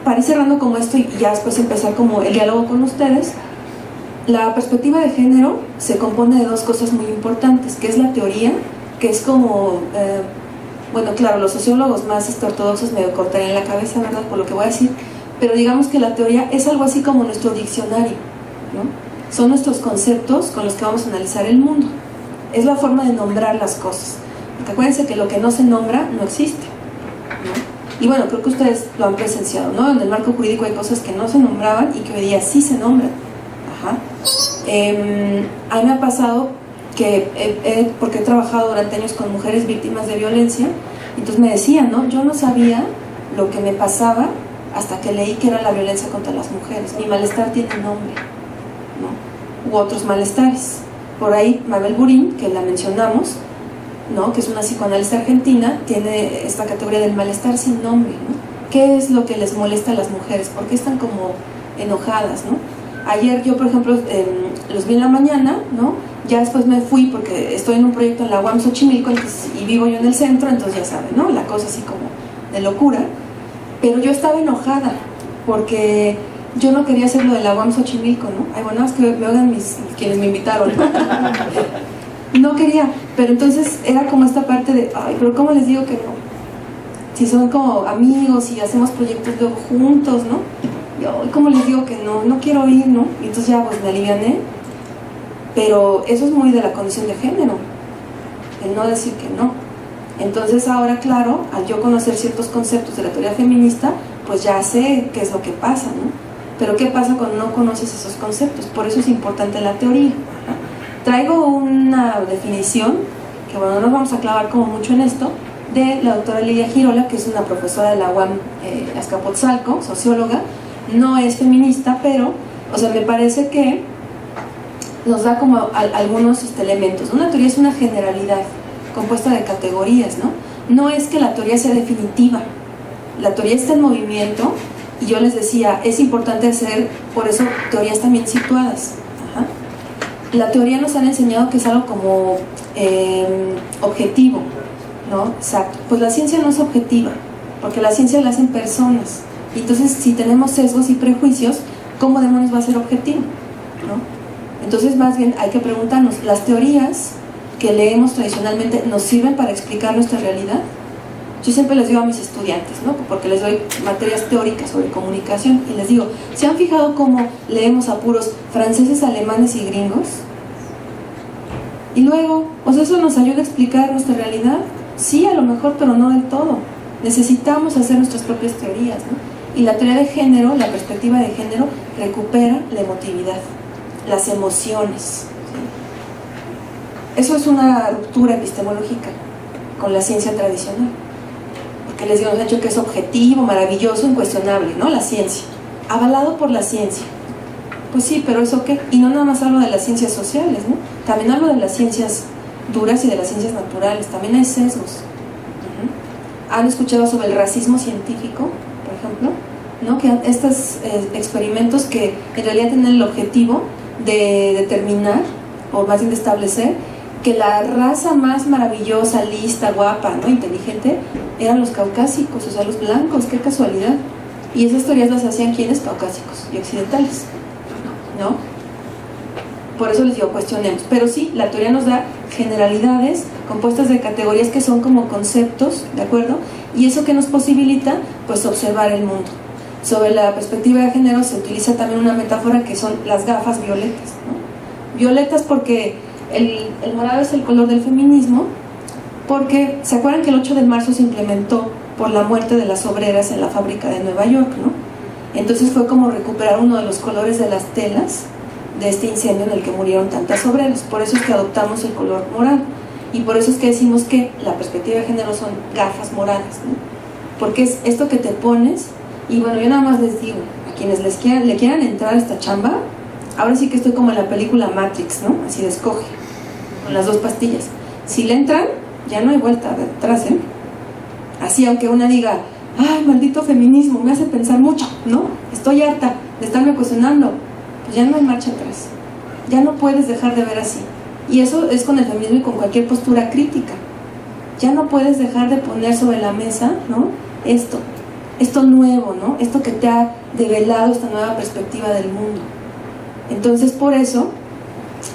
para ir cerrando como esto y ya después empezar como el diálogo con ustedes, la perspectiva de género se compone de dos cosas muy importantes, que es la teoría, que es como, bueno, claro, los sociólogos más ortodoxos me cortarían la cabeza, ¿verdad?, por lo que voy a decir, pero digamos que la teoría es algo así como nuestro diccionario, ¿no? Son nuestros conceptos con los que vamos a analizar el mundo. Es la forma de nombrar las cosas. Porque acuérdense que lo que no se nombra no existe, ¿no? Y bueno, creo que ustedes lo han presenciado, ¿no? En el marco jurídico hay cosas que no se nombraban y que hoy día sí se nombran. Ajá. A mí me ha pasado que, porque he trabajado durante años con mujeres víctimas de violencia, entonces me decían, ¿no? Yo no sabía lo que me pasaba hasta que leí que era la violencia contra las mujeres. Mi malestar tiene nombre, ¿no? U otros malestares. Por ahí Mabel Burín, que la mencionamos, ¿no?, que es una psicoanalista argentina, tiene esta categoría del malestar sin nombre, ¿no? ¿Qué es lo que les molesta a las mujeres? ¿Por qué están como enojadas, ¿no? Ayer yo, por ejemplo, los vi en la mañana, ¿no? Ya después me fui porque estoy en un proyecto en la UAM Xochimilco y vivo yo en el centro, entonces ya saben, ¿no? La cosa así como de locura. Pero yo estaba enojada porque yo no quería hacer lo de la UAM Xochimilco, ¿no? Ay, bueno, es que me oigan quienes me invitaron. No quería, pero entonces era como esta parte de, ay, pero ¿cómo les digo que no? Si son como amigos y hacemos proyectos luego juntos, ¿no? Yo, ¿cómo les digo que no? No quiero ir, ¿no? Y entonces ya pues me aliviané. Pero eso es muy de la condición de género, el no decir que no. Entonces ahora, claro, al yo conocer ciertos conceptos de la teoría feminista, pues ya sé qué es lo que pasa, ¿no? Pero ¿qué pasa cuando no conoces esos conceptos? Por eso es importante la teoría. Traigo una definición, que bueno, no nos vamos a clavar como mucho en esto, de la doctora Lidia Girola, que es una profesora de la UAM Azcapotzalco, socióloga. No es feminista, pero, o sea, me parece que nos da como algunos elementos. Una teoría es una generalidad compuesta de categorías, ¿no? No es que la teoría sea definitiva. La teoría está en movimiento y yo les decía, es importante hacer, por eso, teorías también situadas. Ajá. La teoría nos han enseñado que es algo como objetivo, ¿no? Exacto. Pues la ciencia no es objetiva, porque la ciencia la hacen personas. Y entonces, si tenemos sesgos y prejuicios, ¿cómo demonios va a ser objetivo? ¿No? Entonces, más bien hay que preguntarnos, ¿las teorías que leemos tradicionalmente nos sirven para explicar nuestra realidad? Yo siempre les digo a mis estudiantes, ¿no?, porque les doy materias teóricas sobre comunicación, y les digo, ¿se han fijado cómo leemos a puros franceses, alemanes y gringos? Y luego, o sea, ¿eso nos ayuda a explicar nuestra realidad? Sí, a lo mejor, pero no del todo. Necesitamos hacer nuestras propias teorías, ¿no? Y la teoría de género, la perspectiva de género, recupera la emotividad, las emociones, ¿sí? Eso es una ruptura epistemológica con la ciencia tradicional, porque les digo, nos han dicho que es objetivo, maravilloso, incuestionable, ¿no? La ciencia, avalado por la ciencia. Pues sí, pero ¿eso qué? Y no nada más hablo de las ciencias sociales, ¿no? También hablo de las ciencias duras y de las ciencias naturales. También hay sesgos. ¿Han escuchado sobre el racismo científico, por ejemplo? ¿No? Que estos experimentos que en realidad tienen el objetivo de determinar, o más bien de establecer, que la raza más maravillosa, lista, guapa, ¿no?, inteligente, eran los caucásicos, o sea, los blancos. ¡Qué casualidad! Y esas teorías las hacían ¿quiénes? Caucásicos y occidentales, ¿no? Por eso les digo, cuestionemos. Pero sí, la teoría nos da generalidades compuestas de categorías que son como conceptos, ¿de acuerdo? Y eso que nos posibilita, pues, observar el mundo. Sobre la perspectiva de género se utiliza también una metáfora que son las gafas violetas, ¿no? Violetas porque el morado es el color del feminismo, porque ¿se acuerdan que el 8 de marzo se implementó por la muerte de las obreras en la fábrica de Nueva York, ¿no? Entonces fue como recuperar uno de los colores de las telas de este incendio en el que murieron tantas obreras. Por eso es que adoptamos el color morado, y por eso es que decimos que la perspectiva de género son gafas moradas, ¿no? Porque es esto que te pones. Y bueno, yo nada más les digo, quienes le quieran entrar a esta chamba, ahora sí que estoy como en la película Matrix, ¿no? Así de escoge, con las 2 pastillas. Si le entran, ya no hay vuelta de atrás, ¿eh? Así, aunque una diga, ay, maldito feminismo, me hace pensar mucho, ¿no? Estoy harta de estarme cuestionando. Pues ya no hay marcha atrás. Ya no puedes dejar de ver así. Y eso es con el feminismo y con cualquier postura crítica. Ya no puedes dejar de poner sobre la mesa, ¿no? Esto nuevo, ¿no? Esto que te ha develado esta nueva perspectiva del mundo. Entonces, por eso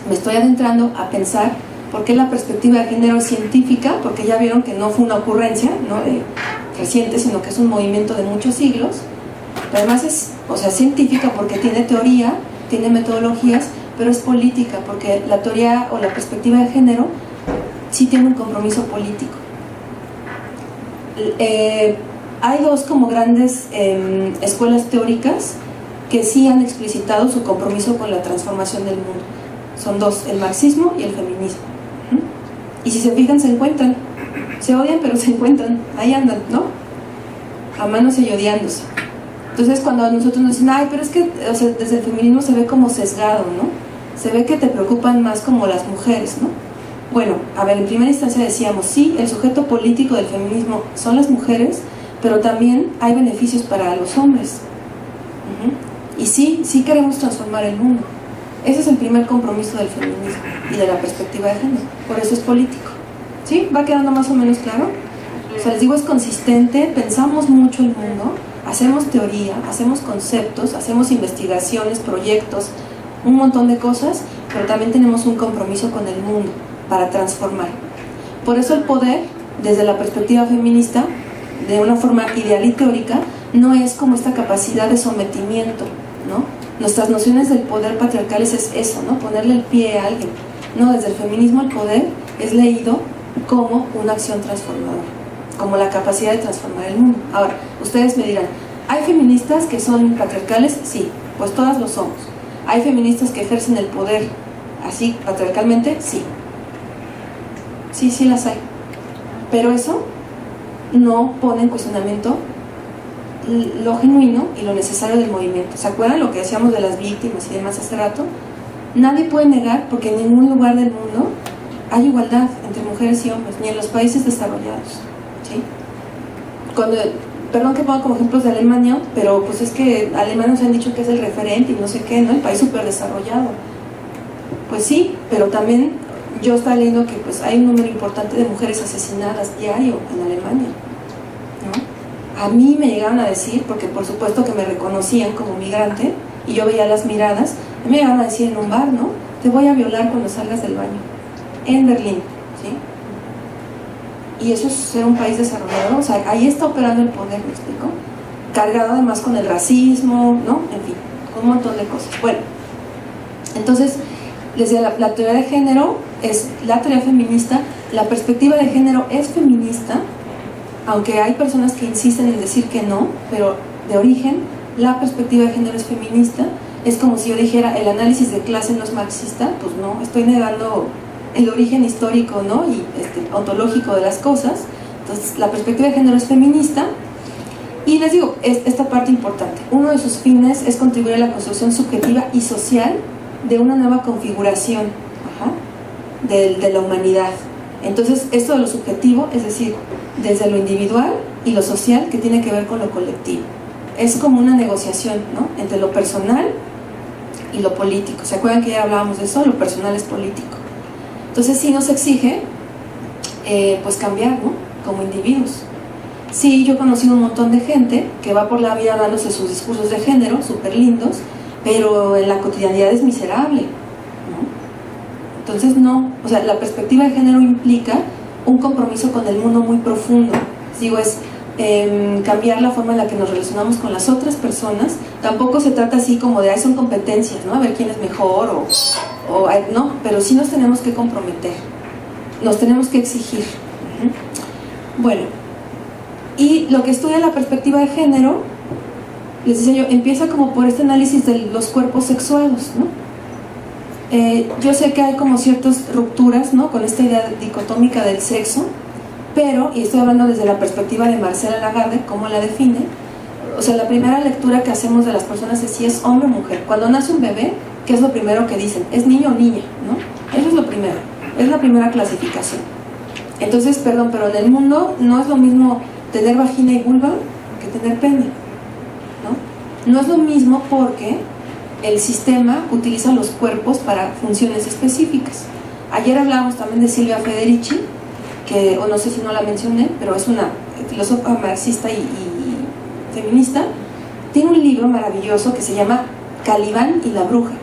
me estoy adentrando a pensar por qué la perspectiva de género es científica, porque ya vieron que no fue una ocurrencia, ¿no? Reciente, sino que es un movimiento de muchos siglos. Pero además es, científica porque tiene teoría, tiene metodologías, pero es política porque la teoría o la perspectiva de género sí tiene un compromiso político. Hay 2 como grandes escuelas teóricas que sí han explicitado su compromiso con la transformación del mundo. Son 2, el marxismo y el feminismo. Y si se fijan, se encuentran. Se odian, pero se encuentran. Ahí andan, ¿no? Amándose y odiándose. Entonces, cuando a nosotros nos dicen, ay, pero es que desde el feminismo se ve como sesgado, ¿no? Se ve que te preocupan más como las mujeres, ¿no? Bueno, a ver, en primera instancia decíamos, sí, el sujeto político del feminismo son las mujeres, pero también hay beneficios para los hombres. Y sí queremos transformar el mundo. Ese es el primer compromiso del feminismo y de la perspectiva de género. Por eso es político. ¿Sí? ¿Va quedando más o menos claro? Les digo, es consistente, pensamos mucho el mundo, hacemos teoría, hacemos conceptos, hacemos investigaciones, proyectos, un montón de cosas, pero también tenemos un compromiso con el mundo para transformar. Por eso el poder, desde la perspectiva feminista, de una forma ideal y teórica, no es como esta capacidad de sometimiento, ¿no? Nuestras nociones del poder patriarcales es eso, ¿no? Ponerle el pie a alguien. No, desde el feminismo el poder es leído como una acción transformadora, como la capacidad de transformar el mundo. Ahora, ustedes me dirán, ¿hay feministas que son patriarcales? Sí, pues todas lo somos. ¿Hay feministas que ejercen el poder así patriarcalmente? Sí. Sí las hay. Pero eso no pone en cuestionamiento lo genuino y lo necesario del movimiento. ¿Se acuerdan lo que decíamos de las víctimas y demás hace rato? Nadie puede negar, porque en ningún lugar del mundo hay igualdad entre mujeres y hombres, ni en los países desarrollados, ¿sí? Perdón que ponga como ejemplos de Alemania, pero pues es que Alemania nos han dicho que es el referente y no sé qué, ¿no? El país súper desarrollado. Pues sí, pero también yo estaba leyendo que pues hay un número importante de mujeres asesinadas diario en Alemania, ¿no? A mí me llegaron a decir, porque por supuesto que me reconocían como migrante y yo veía las miradas, me llegaron a decir en un bar, ¿no? Te voy a violar cuando salgas del baño, en Berlín, ¿sí? Y eso es ser un país desarrollado, o sea, ahí está operando el poder, ¿me explico? Cargado además con el racismo, ¿no? En fin, con un montón de cosas. Bueno, entonces, desde la teoría de género es la teoría feminista, la perspectiva de género es feminista, aunque hay personas que insisten en decir que no, pero de origen la perspectiva de género es feminista. Es como si yo dijera el análisis de clase no es marxista, pues no, estoy negando el origen histórico, ¿no? Y ontológico de las cosas. Entonces la perspectiva de género es feminista. Y les digo, esta parte importante, uno de sus fines es contribuir a la construcción subjetiva y social de una nueva configuración de la humanidad. Entonces esto de lo subjetivo, es decir, desde lo individual y lo social, que tiene que ver con lo colectivo, es como una negociación, ¿no? Entre lo personal y lo político. ¿Se acuerdan que ya hablábamos de eso? Lo personal es político. Entonces sí nos exige pues cambiar, ¿no? Como individuos. Sí, yo he conocido un montón de gente que va por la vida dándose sus discursos de género súper lindos, pero en la cotidianidad es miserable, ¿no? Entonces no, o sea, la perspectiva de género implica un compromiso con el mundo muy profundo. Digo, es cambiar la forma en la que nos relacionamos con las otras personas. Tampoco se trata así como de, son competencias, ¿no? A ver quién es mejor no, pero sí nos tenemos que comprometer, nos tenemos que exigir. Bueno, y lo que estudia la perspectiva de género, les decía yo, empieza como por este análisis de los cuerpos sexuados, ¿no? Yo sé que hay como ciertas rupturas, ¿no? Con esta idea dicotómica del sexo, pero, y estoy hablando desde la perspectiva de Marcela Lagarde, cómo la define, o sea, la primera lectura que hacemos de las personas es si es hombre o mujer. Cuando nace un bebé, ¿qué es lo primero que dicen? ¿Es niño o niña? ¿No? Eso es lo primero, es la primera clasificación. Entonces, perdón, pero en el mundo no es lo mismo tener vagina y vulva que tener pene, ¿no? No es lo mismo porque el sistema utiliza los cuerpos para funciones específicas. Ayer hablábamos también de Silvia Federici, que, o no sé si no la mencioné, pero es una filósofa marxista y feminista. Tiene un libro maravilloso que se llama Calibán y la bruja.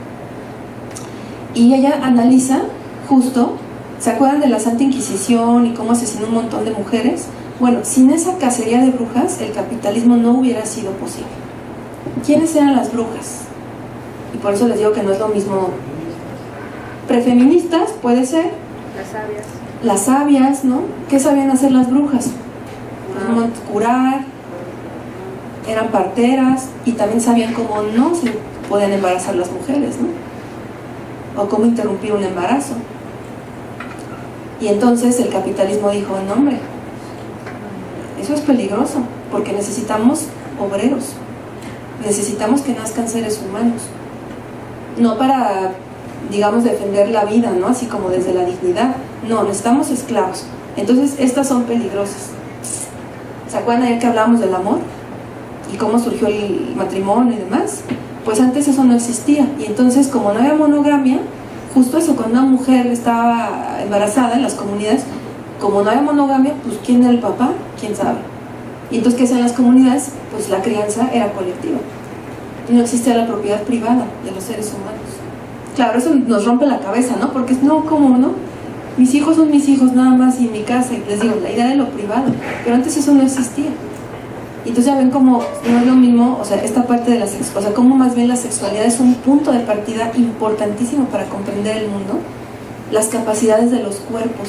Y ella analiza justo, ¿se acuerdan de la Santa Inquisición y cómo asesinó un montón de mujeres? Bueno, sin esa cacería de brujas, el capitalismo no hubiera sido posible. ¿Quiénes eran las brujas? Y por eso les digo que no es lo mismo. Prefeministas, puede ser. Las sabias. Las sabias, ¿no? ¿Qué sabían hacer las brujas? Pues, curar, eran parteras y también sabían cómo no se podían embarazar las mujeres, ¿no? O cómo interrumpir un embarazo. Y entonces el capitalismo dijo, no hombre, eso es peligroso, porque necesitamos obreros, necesitamos que nazcan seres humanos, no para, digamos, defender la vida, ¿no? Así como desde la dignidad, no, necesitamos esclavos. Entonces estas son peligrosas. ¿Se acuerdan ayer que hablábamos del amor? Y cómo surgió el matrimonio y demás. Pues antes eso no existía, y entonces como no había monogamia, justo eso, cuando una mujer estaba embarazada en las comunidades, como no había monogamia, pues ¿quién era el papá? ¿Quién sabe? Y entonces, ¿qué hacían las comunidades? Pues la crianza era colectiva. No existía la propiedad privada de los seres humanos. Claro, eso nos rompe la cabeza, ¿no? Porque no, ¿cómo no? Mis hijos son mis hijos nada más y en mi casa, y les digo, la idea de lo privado. Pero antes eso no existía. Y entonces ya ven como no es lo mismo, o sea, esta parte de la sexualidad, o sea, como más bien la sexualidad es un punto de partida importantísimo para comprender el mundo, las capacidades de los cuerpos,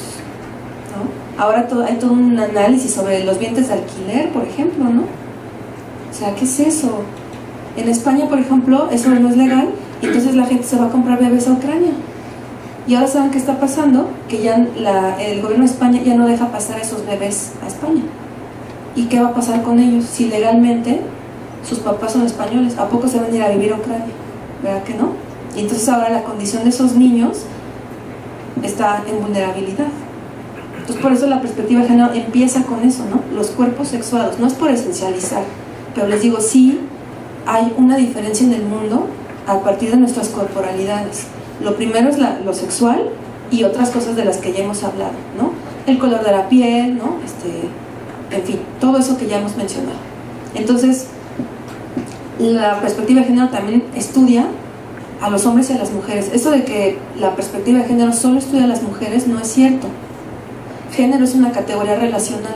¿no? Ahora hay todo un análisis sobre los vientres de alquiler, por ejemplo, ¿no? O sea, ¿qué es eso? En España, por ejemplo, eso no es legal, y entonces la gente se va a comprar bebés a Ucrania. Y ahora saben qué está pasando, que ya el gobierno de España ya no deja pasar a esos bebés a España. ¿Y qué va a pasar con ellos si legalmente sus papás son españoles? ¿A poco se van a ir a vivir a Ucrania? ¿Verdad que no? Y entonces ahora la condición de esos niños está en vulnerabilidad. Entonces por eso la perspectiva de género empieza con eso, ¿no? Los cuerpos sexuados, no es por esencializar, pero les digo, sí hay una diferencia en el mundo a partir de nuestras corporalidades. Lo primero es lo sexual y otras cosas de las que ya hemos hablado, ¿no? El color de la piel, ¿no? En fin, todo eso que ya hemos mencionado. Entonces, la perspectiva de género también estudia a los hombres y a las mujeres. Eso de que la perspectiva de género solo estudia a las mujeres no es cierto. Género es una categoría relacional.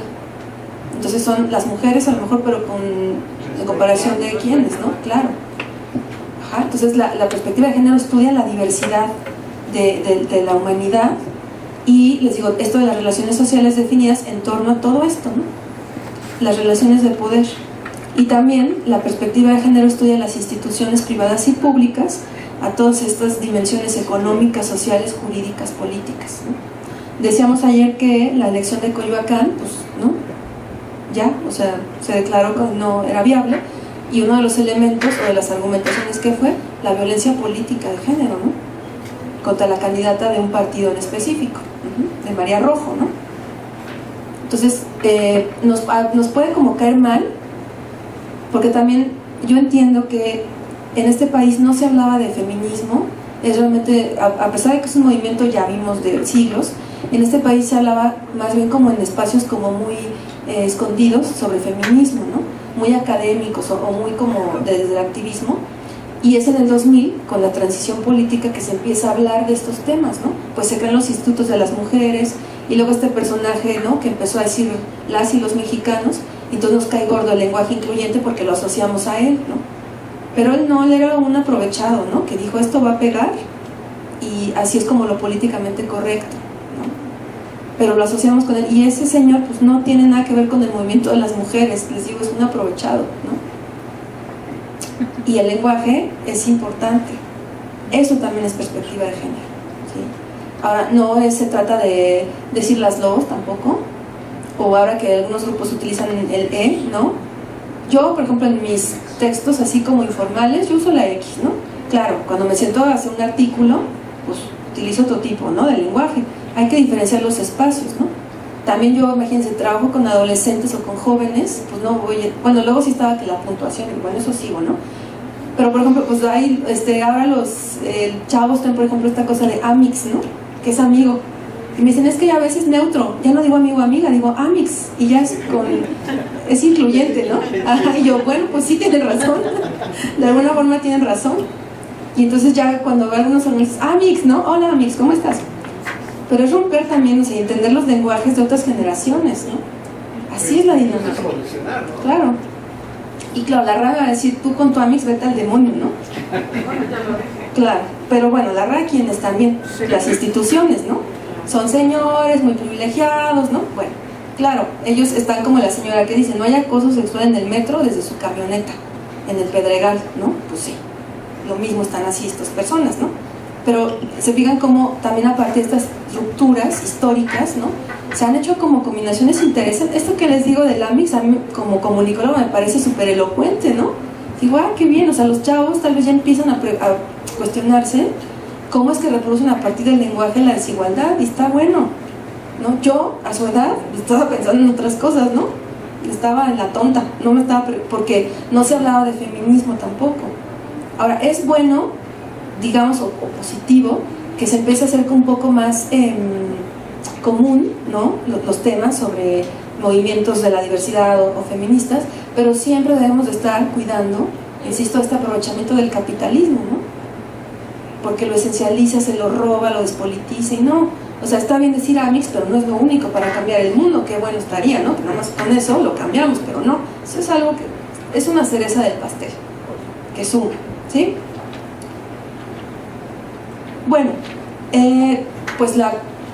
Entonces son las mujeres a lo mejor, pero en comparación de quiénes, ¿no? Claro. Ajá. Entonces la perspectiva de género estudia la diversidad de la humanidad. Y les digo, esto de las relaciones sociales definidas en torno a todo esto, ¿no? Las relaciones de poder. Y también la perspectiva de género estudia las instituciones privadas y públicas a todas estas dimensiones económicas, sociales, jurídicas, políticas, ¿no? Decíamos ayer que la elección de Coyoacán, pues, ¿no? Ya, o sea, se declaró que no era viable, y uno de los elementos o de las argumentaciones que fue la violencia política de género, ¿no? Contra la candidata de un partido en específico, de María Rojo, ¿no? Entonces, nos puede como caer mal, porque también yo entiendo que en este país no se hablaba de feminismo, es realmente, a pesar de que es un movimiento, ya vimos, de siglos, en este país se hablaba más bien como en espacios como muy escondidos sobre feminismo, ¿no? Muy académicos o muy como desde el activismo. Y es en el 2000, con la transición política, que se empieza a hablar de estos temas, ¿no? Pues se crean los institutos de las mujeres, y luego este personaje, ¿no? Que empezó a decir las y los mexicanos, y entonces nos cae gordo el lenguaje incluyente porque lo asociamos a él, ¿no? Pero él no, él era un aprovechado, ¿no? Que dijo, esto va a pegar, y así es como lo políticamente correcto, ¿no? Pero lo asociamos con él, y ese señor pues no tiene nada que ver con el movimiento de las mujeres, les digo, es un aprovechado, ¿no? Y el lenguaje es importante. Eso también es perspectiva de género, ¿sí? Ahora, no se trata de decir las los tampoco, o ahora que algunos grupos utilizan el ¿no? Yo, por ejemplo, en mis textos así como informales, yo uso la X, ¿no? Claro, cuando me siento a hacer un artículo, pues utilizo otro tipo, ¿no?, de lenguaje. Hay que diferenciar los espacios, ¿no? También yo, imagínense, trabajo con adolescentes o con jóvenes, pues no voy, bueno, luego sí estaba que la puntuación, y bueno, eso sigo, ¿no? Pero, por ejemplo, pues hay, ahora los chavos tienen, por ejemplo, esta cosa de amix, ¿no?, que es amigo. Y me dicen, es que ya a veces es neutro, ya no digo amigo o amiga, digo amix, y ya es incluyente, ¿no? Ajá, y yo, bueno, pues sí tienen razón, de alguna forma tienen razón. Y entonces ya cuando veo algunos amigos, amix, ¿no? Hola amix, ¿cómo estás? Pero es romper también, o sea, entender los lenguajes de otras generaciones, ¿no? Así es la dinámica. Claro. Y claro, la RAE va a decir, tú con tu amix vete al demonio, ¿no? Claro, pero bueno, la RAE, ¿quiénes también? Las instituciones, ¿no? Son señores muy privilegiados, ¿no? Bueno, claro, ellos están como la señora que dice, no hay acoso sexual en el metro desde su camioneta, en el Pedregal, ¿no? Pues sí, lo mismo están así estas personas, ¿no? Pero se fijan como también a partir de estas rupturas históricas, ¿no?, se han hecho como combinaciones interesantes. Esto que les digo del amix, a mí como comunicóloga me parece súper elocuente, ¿no? Digo, qué bien, o sea, los chavos tal vez ya empiezan a cuestionarse cómo es que reproducen a partir del lenguaje la desigualdad, y está bueno, ¿no? Yo, a su edad, estaba pensando en otras cosas, ¿no? Estaba en la tonta, no me estaba porque no se hablaba de feminismo tampoco. Ahora, es bueno, digamos, o positivo, que se empiece a hacer un poco más común, ¿no?, los temas sobre movimientos de la diversidad o feministas, pero siempre debemos de estar cuidando, insisto, este aprovechamiento del capitalismo, ¿no?, porque lo esencializa, se lo roba, lo despolitiza, y no, o sea, está bien decir amix, pero no es lo único para cambiar el mundo. Qué bueno estaría, ¿no?, que nada más con eso lo cambiamos, pero no, eso es algo que es una cereza del pastel, que suma, ¿sí? Bueno, pues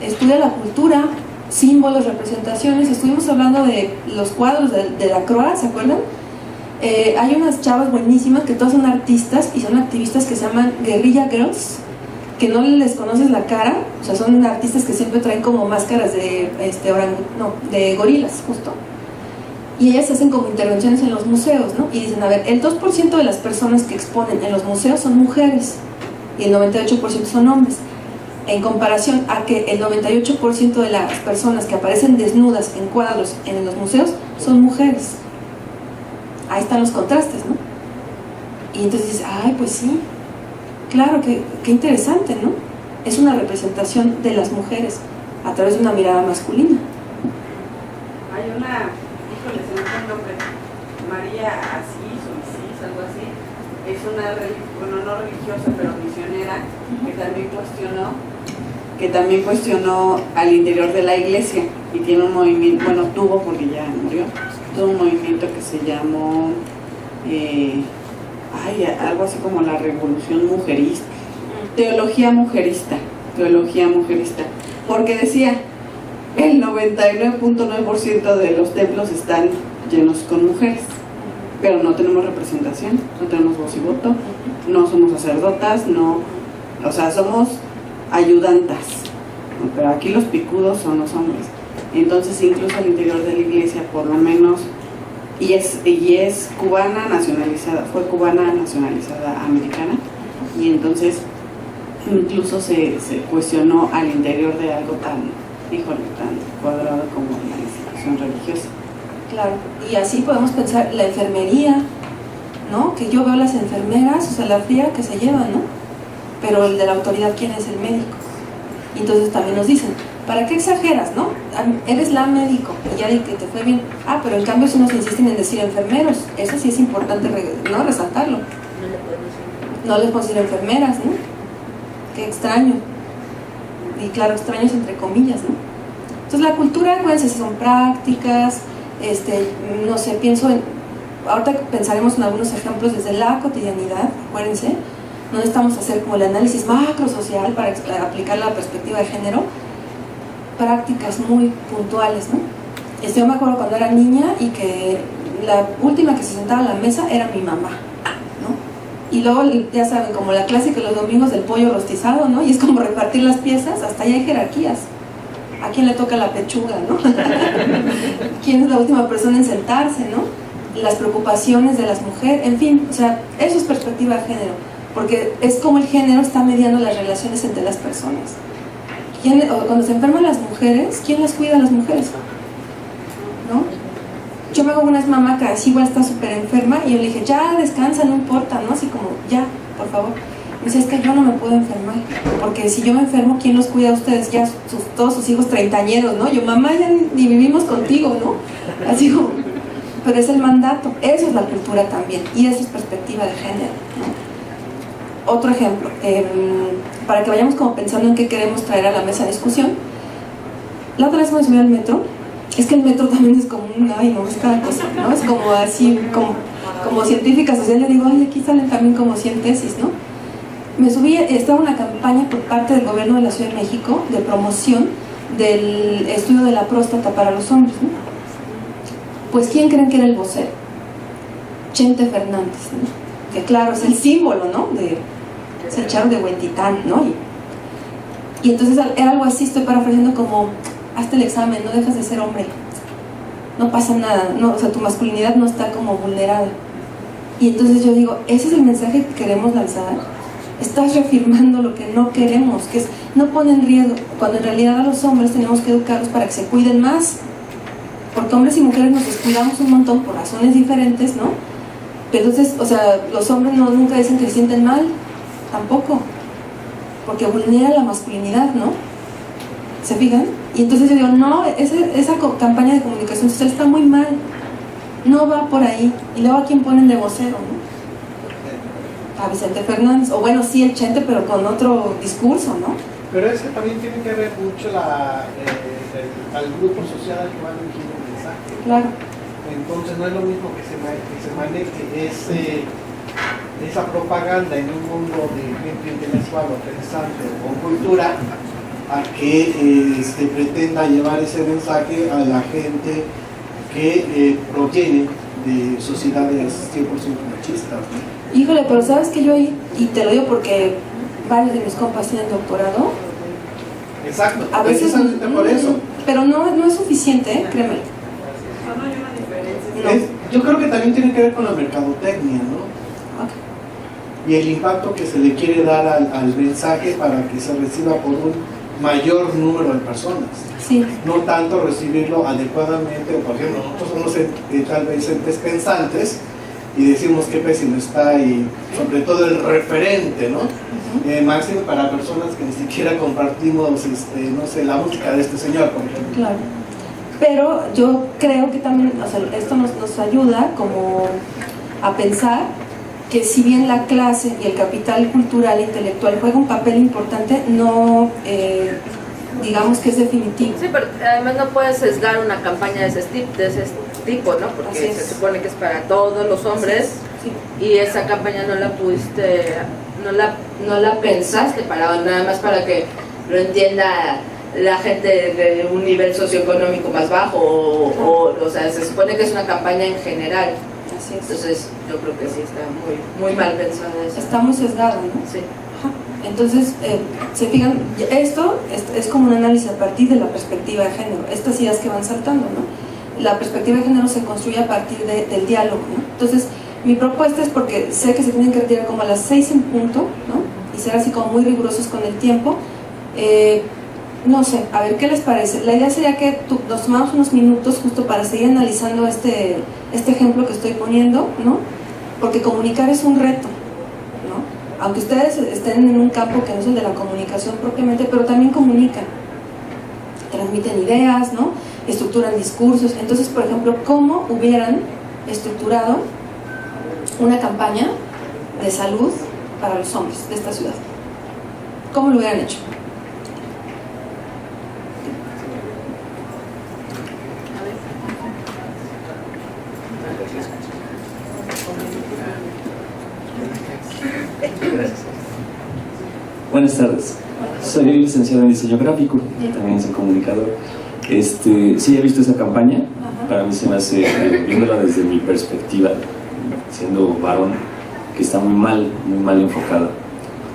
estudia la cultura, símbolos, representaciones. Estuvimos hablando de los cuadros de la Croix, ¿se acuerdan? Hay unas chavas buenísimas que todas son artistas y son activistas que se llaman Guerrilla Girls, que no les conoces la cara, o sea, son artistas que siempre traen como máscaras de de gorilas, justo. Y ellas hacen como intervenciones en los museos, ¿no? Y dicen, a ver, el 2% de las personas que exponen en los museos son mujeres y el 98% son hombres, en comparación a que el 98% de las personas que aparecen desnudas en cuadros en los museos son mujeres. Ahí están los contrastes, ¿no? Y entonces dices, ay, pues sí, claro, qué interesante, ¿no? Es una representación de las mujeres a través de una mirada masculina. Hay una, híjole, se me fue el nombre, María Asís o Isis, algo así. Es una, bueno, no religiosa, pero misionera, que también cuestionó al interior de la iglesia, y tiene un movimiento, bueno, tuvo porque ya murió, tuvo un movimiento que se llamó algo así como la revolución mujerista, teología mujerista, porque decía, el 99.9% de los templos están llenos con mujeres, pero no tenemos representación, no tenemos voz y voto, no somos sacerdotas, no, o sea, somos ayudantas, ¿no? Pero aquí los picudos son los hombres. Entonces, incluso al interior de la iglesia, por lo menos, y es cubana nacionalizada, fue cubana nacionalizada americana, y entonces incluso se cuestionó al interior de algo tan cuadrado como la institución religiosa. Claro, y así podemos pensar la enfermería, ¿no? Que yo veo las enfermeras, o sea, la fría que se llevan, ¿no? Pero el de la autoridad, ¿quién es el médico? Y entonces también nos dicen, ¿para qué exageras, no? Eres la médico y ya di que te fue bien. Pero en cambio si nos insisten en decir enfermeros, eso sí es importante, ¿no?, resaltarlo. No les puedo decir enfermeras, ¿no? Qué extraño. Y claro, extraños entre comillas, ¿no? Entonces la cultura, acuérdense, son prácticas, no sé, pienso en, ahorita pensaremos en algunos ejemplos desde la cotidianidad, acuérdense, no necesitamos hacer como el análisis macro social para aplicar la perspectiva de género, prácticas muy puntuales, ¿no? Yo me acuerdo cuando era niña y que la última que se sentaba a la mesa era mi mamá, ¿no? Y luego, ya saben, como la clásica de los domingos del pollo rostizado, ¿no? Y es como repartir las piezas, hasta ahí hay jerarquías. ¿A quién le toca la pechuga, no? ¿Quién es la última persona en sentarse, no? las preocupaciones de las mujeres, en fin, o sea, eso es perspectiva de género, porque es como el género está mediando las relaciones entre las personas. Cuando se enferman las mujeres, ¿quién las cuida a las mujeres? ¿No? Yo me hago una mamá que así igual está súper enferma y yo le dije, ya descansa, no importa, ¿no? Así como, ya, por favor. Me dice, es que yo no me puedo enfermar, porque si yo me enfermo, ¿quién los cuida a ustedes? Ya todos sus hijos treintañeros, ¿no? Yo, mamá, ya ni vivimos contigo, ¿no? Así como, pero es el mandato, eso es la cultura también, y eso es perspectiva de género, ¿no? Otro ejemplo, para que vayamos como pensando en qué queremos traer a la mesa de discusión. La otra vez me subí al metro, es que el metro también es como un, ay, no, es cada cosa, ¿no? Es como así, como científica social, le digo, ay, aquí salen también como 100 tesis, ¿no? Me subí, estaba una campaña por parte del gobierno de la Ciudad de México de promoción del estudio de la próstata para los hombres, ¿no? Pues ¿quién creen que era el vocero? Chente Fernández, ¿no? Que claro, es el símbolo, ¿no? Es el charro de Huentitán, ¿no? Y entonces era algo así, estoy parafraseando como, hazte el examen, no dejas de ser hombre, no pasa nada, no, o sea, tu masculinidad no está como vulnerada. Y entonces yo digo, ese es el mensaje que queremos lanzar. Estás reafirmando lo que no queremos, que es no pone en riesgo, cuando en realidad a los hombres tenemos que educarlos para que se cuiden más, porque hombres y mujeres nos descuidamos un montón por razones diferentes, ¿no? Pero entonces, o sea, los hombres nunca dicen que se sienten mal, tampoco, porque vulnera la masculinidad, ¿no? ¿Se fijan? Y entonces yo digo, no, esa campaña de comunicación social está muy mal, no va por ahí. Y luego a quién ponen de vocero, ¿no? A Vicente Fernández, o bueno, sí, el Chente, pero con otro discurso, ¿no? Pero es que también tiene que ver mucho al grupo social al que va dirigido el mensaje. Claro. Entonces no es lo mismo que se maneje esa propaganda en un mundo de gente intelectual o pensante o con cultura, a que pretenda llevar ese mensaje a la gente que proviene de sociedades 100% machistas, ¿no? Híjole, pero sabes que yo, y te lo digo porque varios de mis compas tienen doctorado. Exacto, A veces, precisamente por eso. Pero no es suficiente, créeme. No hay una diferencia. Yo creo que también tiene que ver con la mercadotecnia, ¿no? Okay. Y el impacto que se le quiere dar al mensaje para que se reciba por un mayor número de personas. Sí. No tanto recibirlo adecuadamente, o por ejemplo, nosotros somos tal vez entes pensantes y decimos qué pésimo está, y sobre todo el referente, ¿no? Máximo para personas que ni siquiera compartimos, no sé, la música de este señor, por ejemplo. Claro. Pero yo creo que también, o sea, esto nos ayuda como a pensar que si bien la clase y el capital cultural e intelectual juega un papel importante, no digamos que es definitivo. Sí, pero además no puedes sesgar una campaña de ese tipo, ¿no? Porque se supone que es para todos los hombres. Sí. Y esa campaña no la pudiste, no la pensaste nada más para que lo entienda la gente de un nivel socioeconómico más bajo, o sea, se supone que es una campaña en general. Así es. Entonces yo creo que sí está muy mal pensada eso. Está muy sesgado, ¿no? Sí. Ajá. Entonces, se fijan, esto es como un análisis a partir de la perspectiva de género, estas ideas que van saltando, ¿no? La perspectiva de género se construye a partir del diálogo, ¿no? Entonces, mi propuesta es, porque sé que se tienen que retirar como a las 6 en punto, ¿no? Y ser así como muy rigurosos con el tiempo. No sé, a ver qué les parece. La idea sería que nos tomamos unos minutos justo para seguir analizando este ejemplo que estoy poniendo, ¿no? Porque comunicar es un reto, ¿no? Aunque ustedes estén en un campo que no es el de la comunicación propiamente, pero también comunican, transmiten ideas, ¿no? Estructuran discursos. Entonces, por ejemplo, ¿cómo hubieran estructurado una campaña de salud para los hombres de esta ciudad? ¿Cómo lo hubieran hecho? Gracias. Buenas tardes. Soy licenciado en diseño gráfico, también soy comunicador. Sí he visto esa campaña. Para mí se me hace, viéndola desde mi perspectiva, siendo varón, que está muy mal enfocada.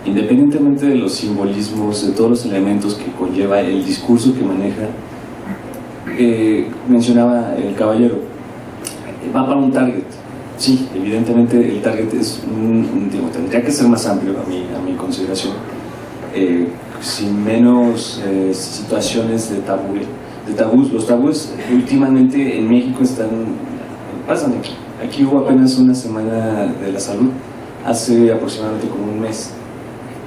Independientemente de los simbolismos, de todos los elementos que conlleva el discurso que maneja, mencionaba el caballero, va para un target. Sí, evidentemente el target es tendría que ser más amplio a mi consideración, sin menos situaciones de tabús. Los tabús últimamente en México pasan aquí. Aquí hubo apenas una semana de la salud, hace aproximadamente como un mes,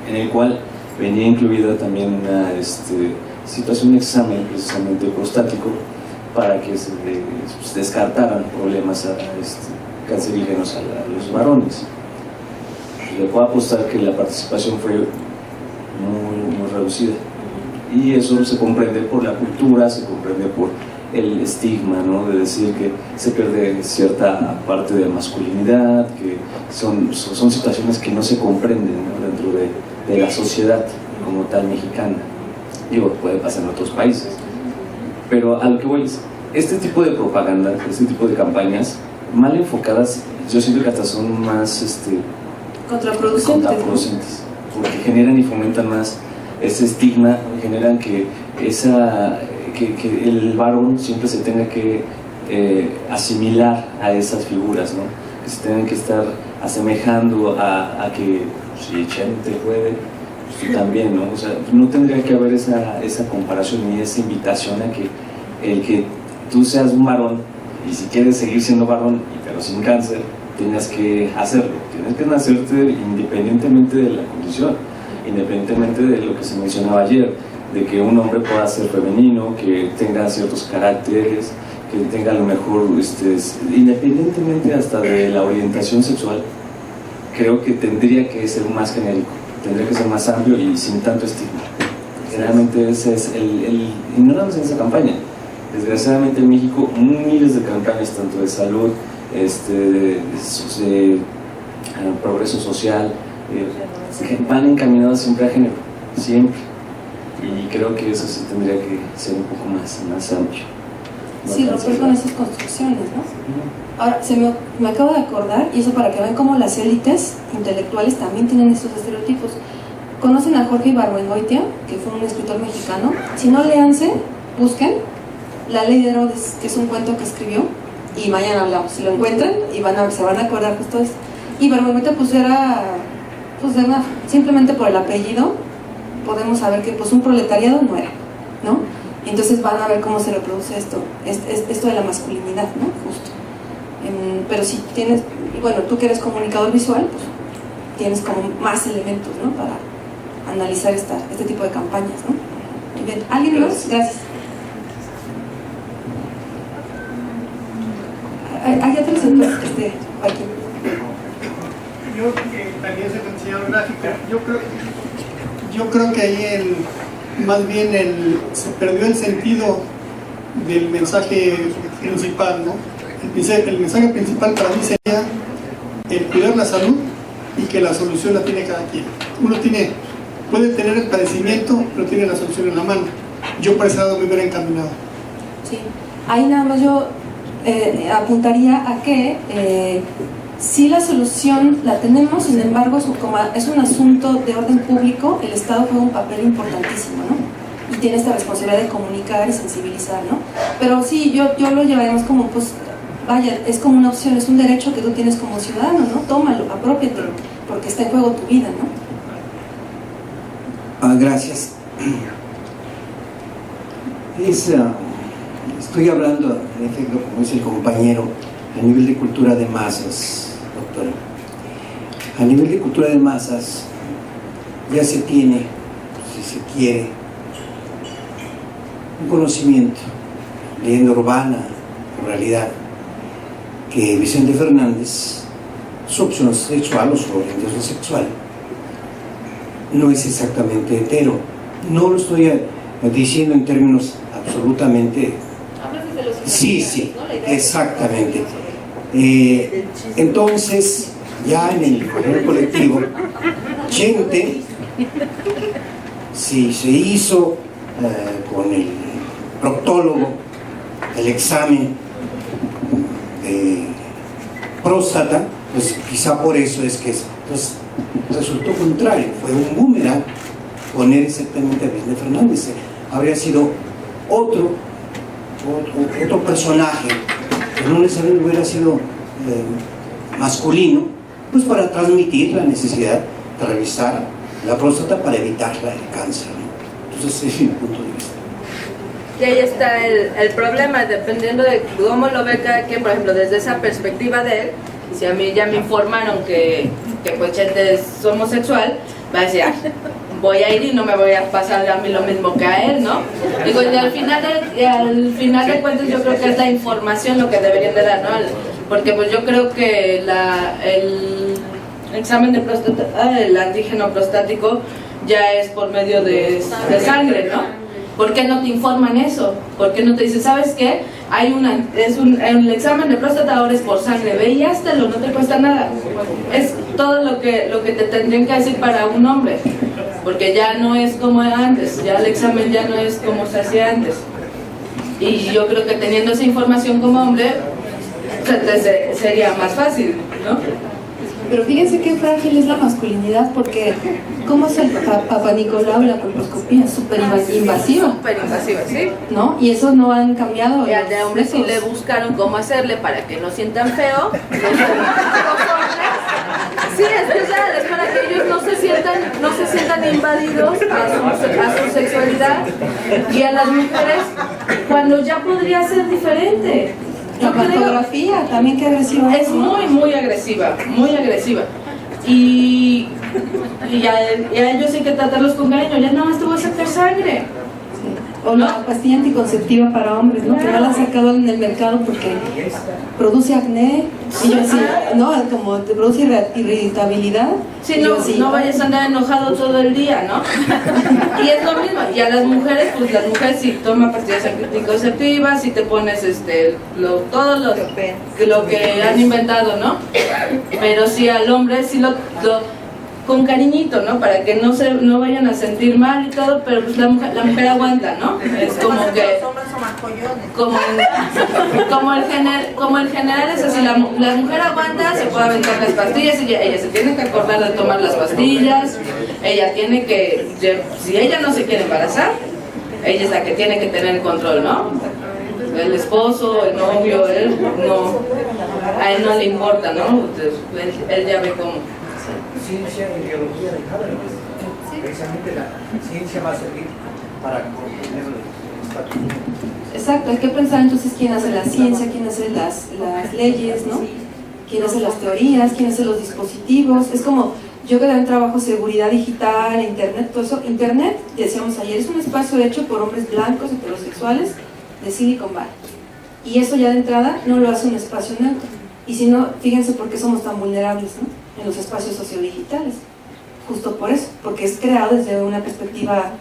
en el cual venía incluida también una situación de examen precisamente prostático para que se descartaran problemas cancerígenos a los varones. Le puedo apostar que la participación fue muy reducida, y eso se comprende por la cultura, se comprende por el estigma, ¿no? De decir que se pierde cierta parte de masculinidad, que son situaciones que no se comprenden, ¿no? Dentro de la sociedad como tal mexicana. Digo, puede pasar en otros países, pero a lo que voy es, este tipo de propaganda, este tipo de campañas mal enfocadas, yo siento que hasta son más contraproducentes, porque generan y fomentan más ese estigma, generan que el varón siempre se tenga que asimilar a esas figuras, ¿no? Que se tengan que estar asemejando a que si Chente puede, pues tú también, ¿no? O sea, no tendría que haber esa comparación ni esa invitación a que el que tú seas un varón, y si quieres seguir siendo varón, pero sin cáncer, tienes que hacerlo, tienes que nacerte independientemente de la condición, independientemente de lo que se mencionaba ayer, de que un hombre pueda ser femenino, que tenga ciertos caracteres, que tenga a lo mejor, independientemente hasta de la orientación sexual. Creo que tendría que ser más genérico, tendría que ser más amplio y sin tanto estigma. Generalmente ese es y no nada más en esa campaña. Desgraciadamente en México miles de campañas, tanto de salud, de progreso social, van encaminadas siempre a género, siempre. Y creo que eso sí tendría que ser un poco más amplio. Sí, romper con esas construcciones, ¿no? Ahora, me acabo de acordar, y eso para que vean cómo las élites intelectuales también tienen estos estereotipos. ¿Conocen a Jorge Ibargüengoitia, que fue un escritor mexicano? Si no, léanse, busquen La Ley de Herodes, que es un cuento que escribió, y mañana hablamos. Si lo encuentran, y se van a acordar justo de esto. Ibargüengoitia simplemente por el apellido, podemos saber que pues un proletariado no era, ¿no? Entonces van a ver cómo se reproduce esto de la masculinidad, ¿no? Justo. Pero si tienes, bueno, tú que eres comunicador visual, pues tienes como más elementos, ¿no? Para analizar este tipo de campañas, ¿no? Muy bien. ¿Alguien más? Gracias. Hay otros aquí. Yo también soy diseñador gráfico. Yo creo que ahí más bien se perdió el sentido del mensaje principal, ¿no? El mensaje principal para mí sería el cuidar la salud y que la solución la tiene cada quien. Uno puede tener el padecimiento, pero tiene la solución en la mano. Yo por ese lado me hubiera encaminado. Sí, ahí nada más yo apuntaría a que sí, la solución la tenemos, sin embargo es un asunto de orden público. El Estado juega un papel importantísimo, ¿no? Y tiene esta responsabilidad de comunicar y sensibilizar, ¿no? Pero sí, yo lo llevaremos como, pues, vaya, es como una opción, es un derecho que tú tienes como ciudadano, ¿no? Tómalo, apropiate, porque está en juego tu vida, ¿no? Gracias. Estoy hablando, en efecto, como dice el compañero, a nivel de cultura de masas, doctora. A nivel de cultura de masas ya se tiene, si se quiere, un conocimiento, leyenda urbana, en realidad, que Vicente Fernández, su opción sexual o su orientación sexual, no es exactamente hetero. No lo estoy diciendo en términos absolutamente... Sí, exactamente. Entonces, ya en el imaginario colectivo, Chente, si se hizo con el proctólogo el examen de próstata, pues quizá por eso es que pues, resultó contrario, fue un boomerang poner exactamente a Vicente Fernández. Habría sido otro personaje pero no necesariamente hubiera sido masculino, pues para transmitir la necesidad de revisar la próstata para evitar el cáncer, ¿no? Entonces ese es mi punto de vista. Y ahí está el problema, dependiendo de cómo lo ve cada quien. Por ejemplo, desde esa perspectiva de él, si a mí ya me informaron que pues Chente es homosexual, va a decir, voy a ir y no me voy a pasar a mí lo mismo que a él, ¿no? Digo, y al final de cuentas yo creo que es la información lo que deberían de dar, ¿no? Porque pues yo creo que el examen de próstata, el antígeno prostático, ya es por medio de sangre, ¿no? ¿Por qué no te informan eso? ¿Por qué no te dicen, sabes qué? El examen de próstata ahora es por sangre, ve y háztelo, no te cuesta nada. Es todo lo que te tendrían que decir para un hombre, porque ya no es como antes, ya el examen ya no es como se hacía antes. Y yo creo que teniendo esa información como hombre, sería más fácil, ¿no? Pero fíjense qué frágil es la masculinidad, porque ¿cómo es el Papa Nicolau, la colposcopía? Súper invasiva. Súper invasiva, sí. ¿No? Y eso no han cambiado. Y al de hombre sí le buscaron cómo hacerle para que no sientan feo. Sí, es que es para que ellos no se sientan invadidos a su sexualidad. Y a las mujeres, cuando ya podría ser diferente. La fotografía también, qué agresiva es, muy, muy agresiva, muy agresiva. Y a ellos hay que tratarlos con cariño, ya nada más te voy a sacar sangre. O la pastilla anticonceptiva para hombres, ¿no? Que no la han sacado en el mercado porque produce acné. Y yo así, ¿no? Como te produce irritabilidad. Sí, no vayas a andar enojado todo el día, ¿no? Y es lo mismo. Y a las mujeres, pues las mujeres sí toman pastillas anticonceptivas, sí te pones todo lo que han inventado, ¿no? Pero sí al hombre sí lo con cariñito, ¿no? Para que no vayan a sentir mal y todo, pero pues la mujer aguanta, ¿no? Es como que como el general es así, la mujer aguanta, se puede aventar las pastillas, ella se tiene que acordar de tomar las pastillas, ella tiene que, si ella no se quiere embarazar, ella es la que tiene que tener el control, ¿no? El esposo, el novio, él no, a él no le importa, ¿no? Él ya ve cómo. Ciencia y biología de cada vez. Precisamente la ciencia va a servir para comprender el estatus. Exacto, hay que pensar entonces quién hace la ciencia, quién hace las leyes, ¿no? Quién hace las teorías, quién hace los dispositivos. Es como, yo que también trabajo seguridad digital, internet, todo eso. Internet, decíamos ayer, es un espacio hecho por hombres blancos, heterosexuales, de Silicon Valley. Y eso ya de entrada no lo hace un espacio neutro. Y si no, fíjense por qué somos tan vulnerables, ¿no? En los espacios sociodigitales, justo por eso, porque es creado desde una perspectiva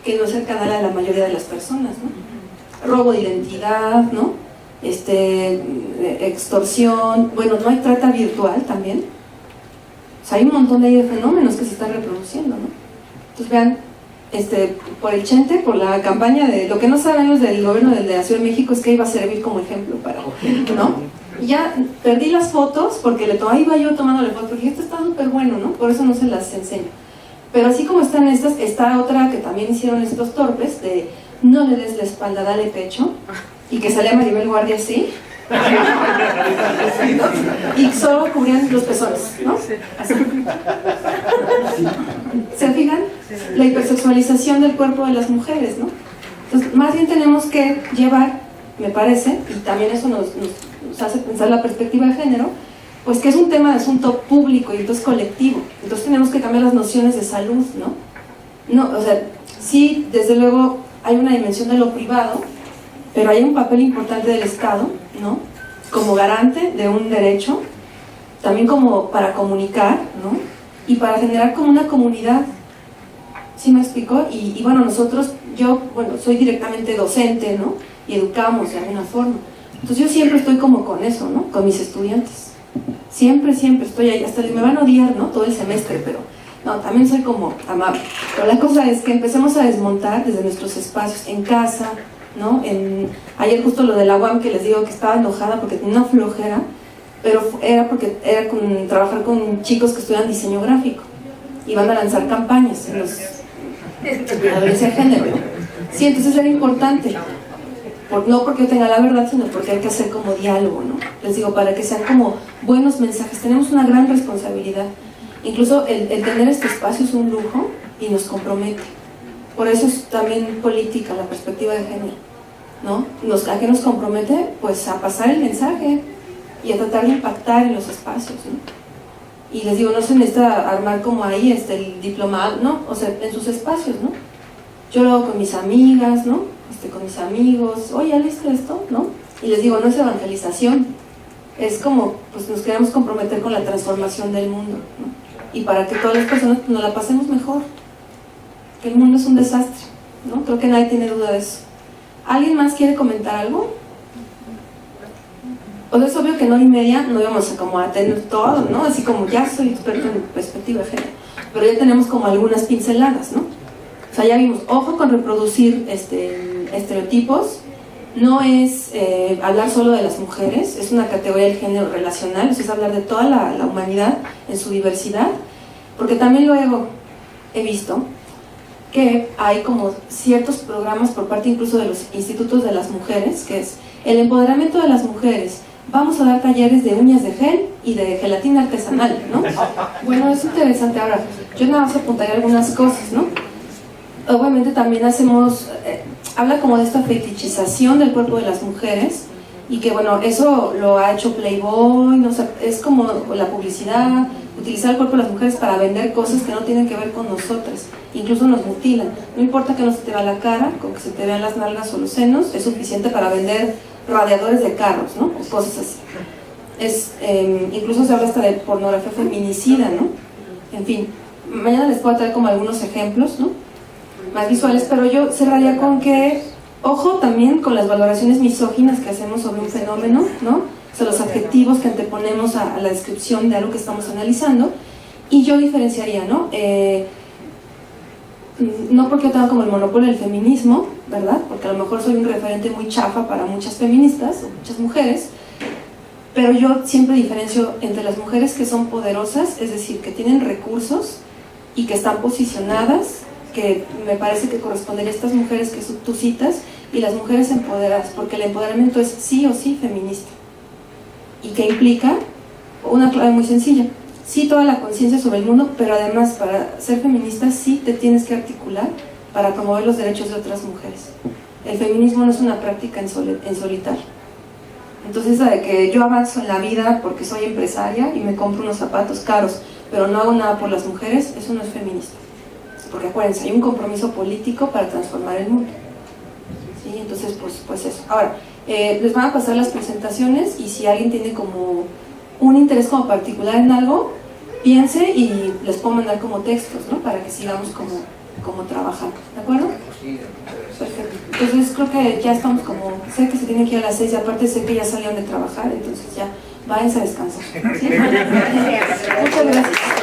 que no es cercana a la mayoría de las personas, ¿no? Robo de identidad, ¿no? Extorsión, bueno, no hay trata virtual también. O sea, hay un montón de fenómenos que se están reproduciendo, ¿no? Entonces vean, por el Chente, por la campaña de lo que no sabemos del gobierno de la Ciudad de México es que iba a servir como ejemplo para, ¿no? Y ya perdí las fotos porque ahí iba yo tomándole fotos, porque esto está súper bueno, ¿no? Por eso no se las enseño. Pero así como están estas, está otra que también hicieron estos torpes, de no le des la espalda, dale pecho, y que salía Maribel Guardia así, y solo cubrían los pezones, ¿no? Así. ¿Se fijan? La hipersexualización del cuerpo de las mujeres, ¿no? Entonces, más bien tenemos que llevar, me parece, y también eso nos hace pensar la perspectiva de género, pues que es un tema de asunto público y entonces colectivo. Entonces tenemos que cambiar las nociones de salud, ¿no? O sea, sí, desde luego hay una dimensión de lo privado, pero hay un papel importante del Estado, ¿no? Como garante de un derecho, también como para comunicar, ¿no? Y para generar como una comunidad. ¿Sí me explico? Y bueno, yo soy directamente docente, ¿no? Y educamos de alguna forma. Entonces yo siempre estoy como con eso, ¿no? Con mis estudiantes. Siempre estoy ahí. Hasta me van a odiar, ¿no? Todo el semestre, pero no, también soy como amable. Pero la cosa es que empecemos a desmontar desde nuestros espacios, en casa, ¿no? Ayer justo lo de la UAM que les digo que estaba enojada porque tenía una flojera, pero era trabajar con chicos que estudian diseño gráfico y van a lanzar campañas en la violencia de género. Sí, entonces era importante. no porque yo tenga la verdad, sino porque hay que hacer como diálogo, ¿no? Les digo, para que sean como buenos mensajes. Tenemos una gran responsabilidad. Incluso el tener este espacio es un lujo y nos compromete. Por eso es también política la perspectiva de género, ¿no? ¿A qué nos compromete? Pues a pasar el mensaje y a tratar de impactar en los espacios, ¿no? Y les digo, no se necesita armar como ahí el diplomado, ¿no? O sea, en sus espacios, ¿no? Yo lo hago con mis amigas, ¿no? Con mis amigos, oye, ¿ya leíste esto? ¿No? Y les digo, no es evangelización, es como, pues nos queremos comprometer con la transformación del mundo, ¿no? Y para que todas las personas nos la pasemos mejor, que el mundo es un desastre, ¿no? Creo que nadie tiene duda de eso. ¿Alguien más quiere comentar algo? O sea, es obvio que en hora y media no íbamos a como a tener todo, ¿no? Así como ya soy experto en perspectiva de género, pero ya tenemos como algunas pinceladas, ¿no? O sea, ya vimos, ojo con reproducir estereotipos, no es hablar solo de las mujeres, es una categoría del género relacional, es hablar de toda la humanidad en su diversidad, porque también luego he visto que hay como ciertos programas por parte incluso de los institutos de las mujeres, que es el empoderamiento de las mujeres. Vamos a dar talleres de uñas de gel y de gelatina artesanal, ¿no? Bueno, es interesante. Ahora, yo nada más apuntaré algunas cosas, ¿no? Obviamente también hacemos, habla como de esta fetichización del cuerpo de las mujeres y que bueno, eso lo ha hecho Playboy, ¿no? O sea, es como la publicidad, utilizar el cuerpo de las mujeres para vender cosas que no tienen que ver con nosotras, incluso nos mutilan. No importa que no se te vea la cara, con que se te vean las nalgas o los senos, es suficiente para vender radiadores de carros, ¿no? O cosas así. Incluso se habla hasta de pornografía feminicida, ¿no? En fin, mañana les puedo traer como algunos ejemplos, ¿no? Más visuales, pero yo cerraría con que, ojo también con las valoraciones misóginas que hacemos sobre un fenómeno, ¿no? O sea, los adjetivos que anteponemos a la descripción de algo que estamos analizando, y yo diferenciaría, ¿no? No porque yo tenga como el monopolio del feminismo, ¿verdad? Porque a lo mejor soy un referente muy chafa para muchas feministas o muchas mujeres, pero yo siempre diferencio entre las mujeres que son poderosas, es decir, que tienen recursos y que están posicionadas, que me parece que correspondería a estas mujeres que tú citas, y las mujeres empoderadas, porque el empoderamiento es sí o sí feminista, y que implica una clave muy sencilla: sí, toda la conciencia sobre el mundo, pero además para ser feminista sí te tienes que articular para promover los derechos de otras mujeres. El feminismo no es una práctica en solitario. Entonces, la de que yo avanzo en la vida porque soy empresaria y me compro unos zapatos caros, pero no hago nada por las mujeres, eso no es feminista. Porque acuérdense, hay un compromiso político para transformar el mundo. ¿Sí? Entonces, pues eso. Ahora, les van a pasar las presentaciones, y si alguien tiene como un interés como particular en algo, piense y les puedo mandar como textos, ¿no? Para que sigamos como trabajando, ¿de acuerdo? Perfecto. Entonces creo que ya estamos como, sé que se tienen que ir a las 6 y aparte sé que ya salieron de trabajar, entonces ya váyanse a descansar, ¿sí? Muchas gracias.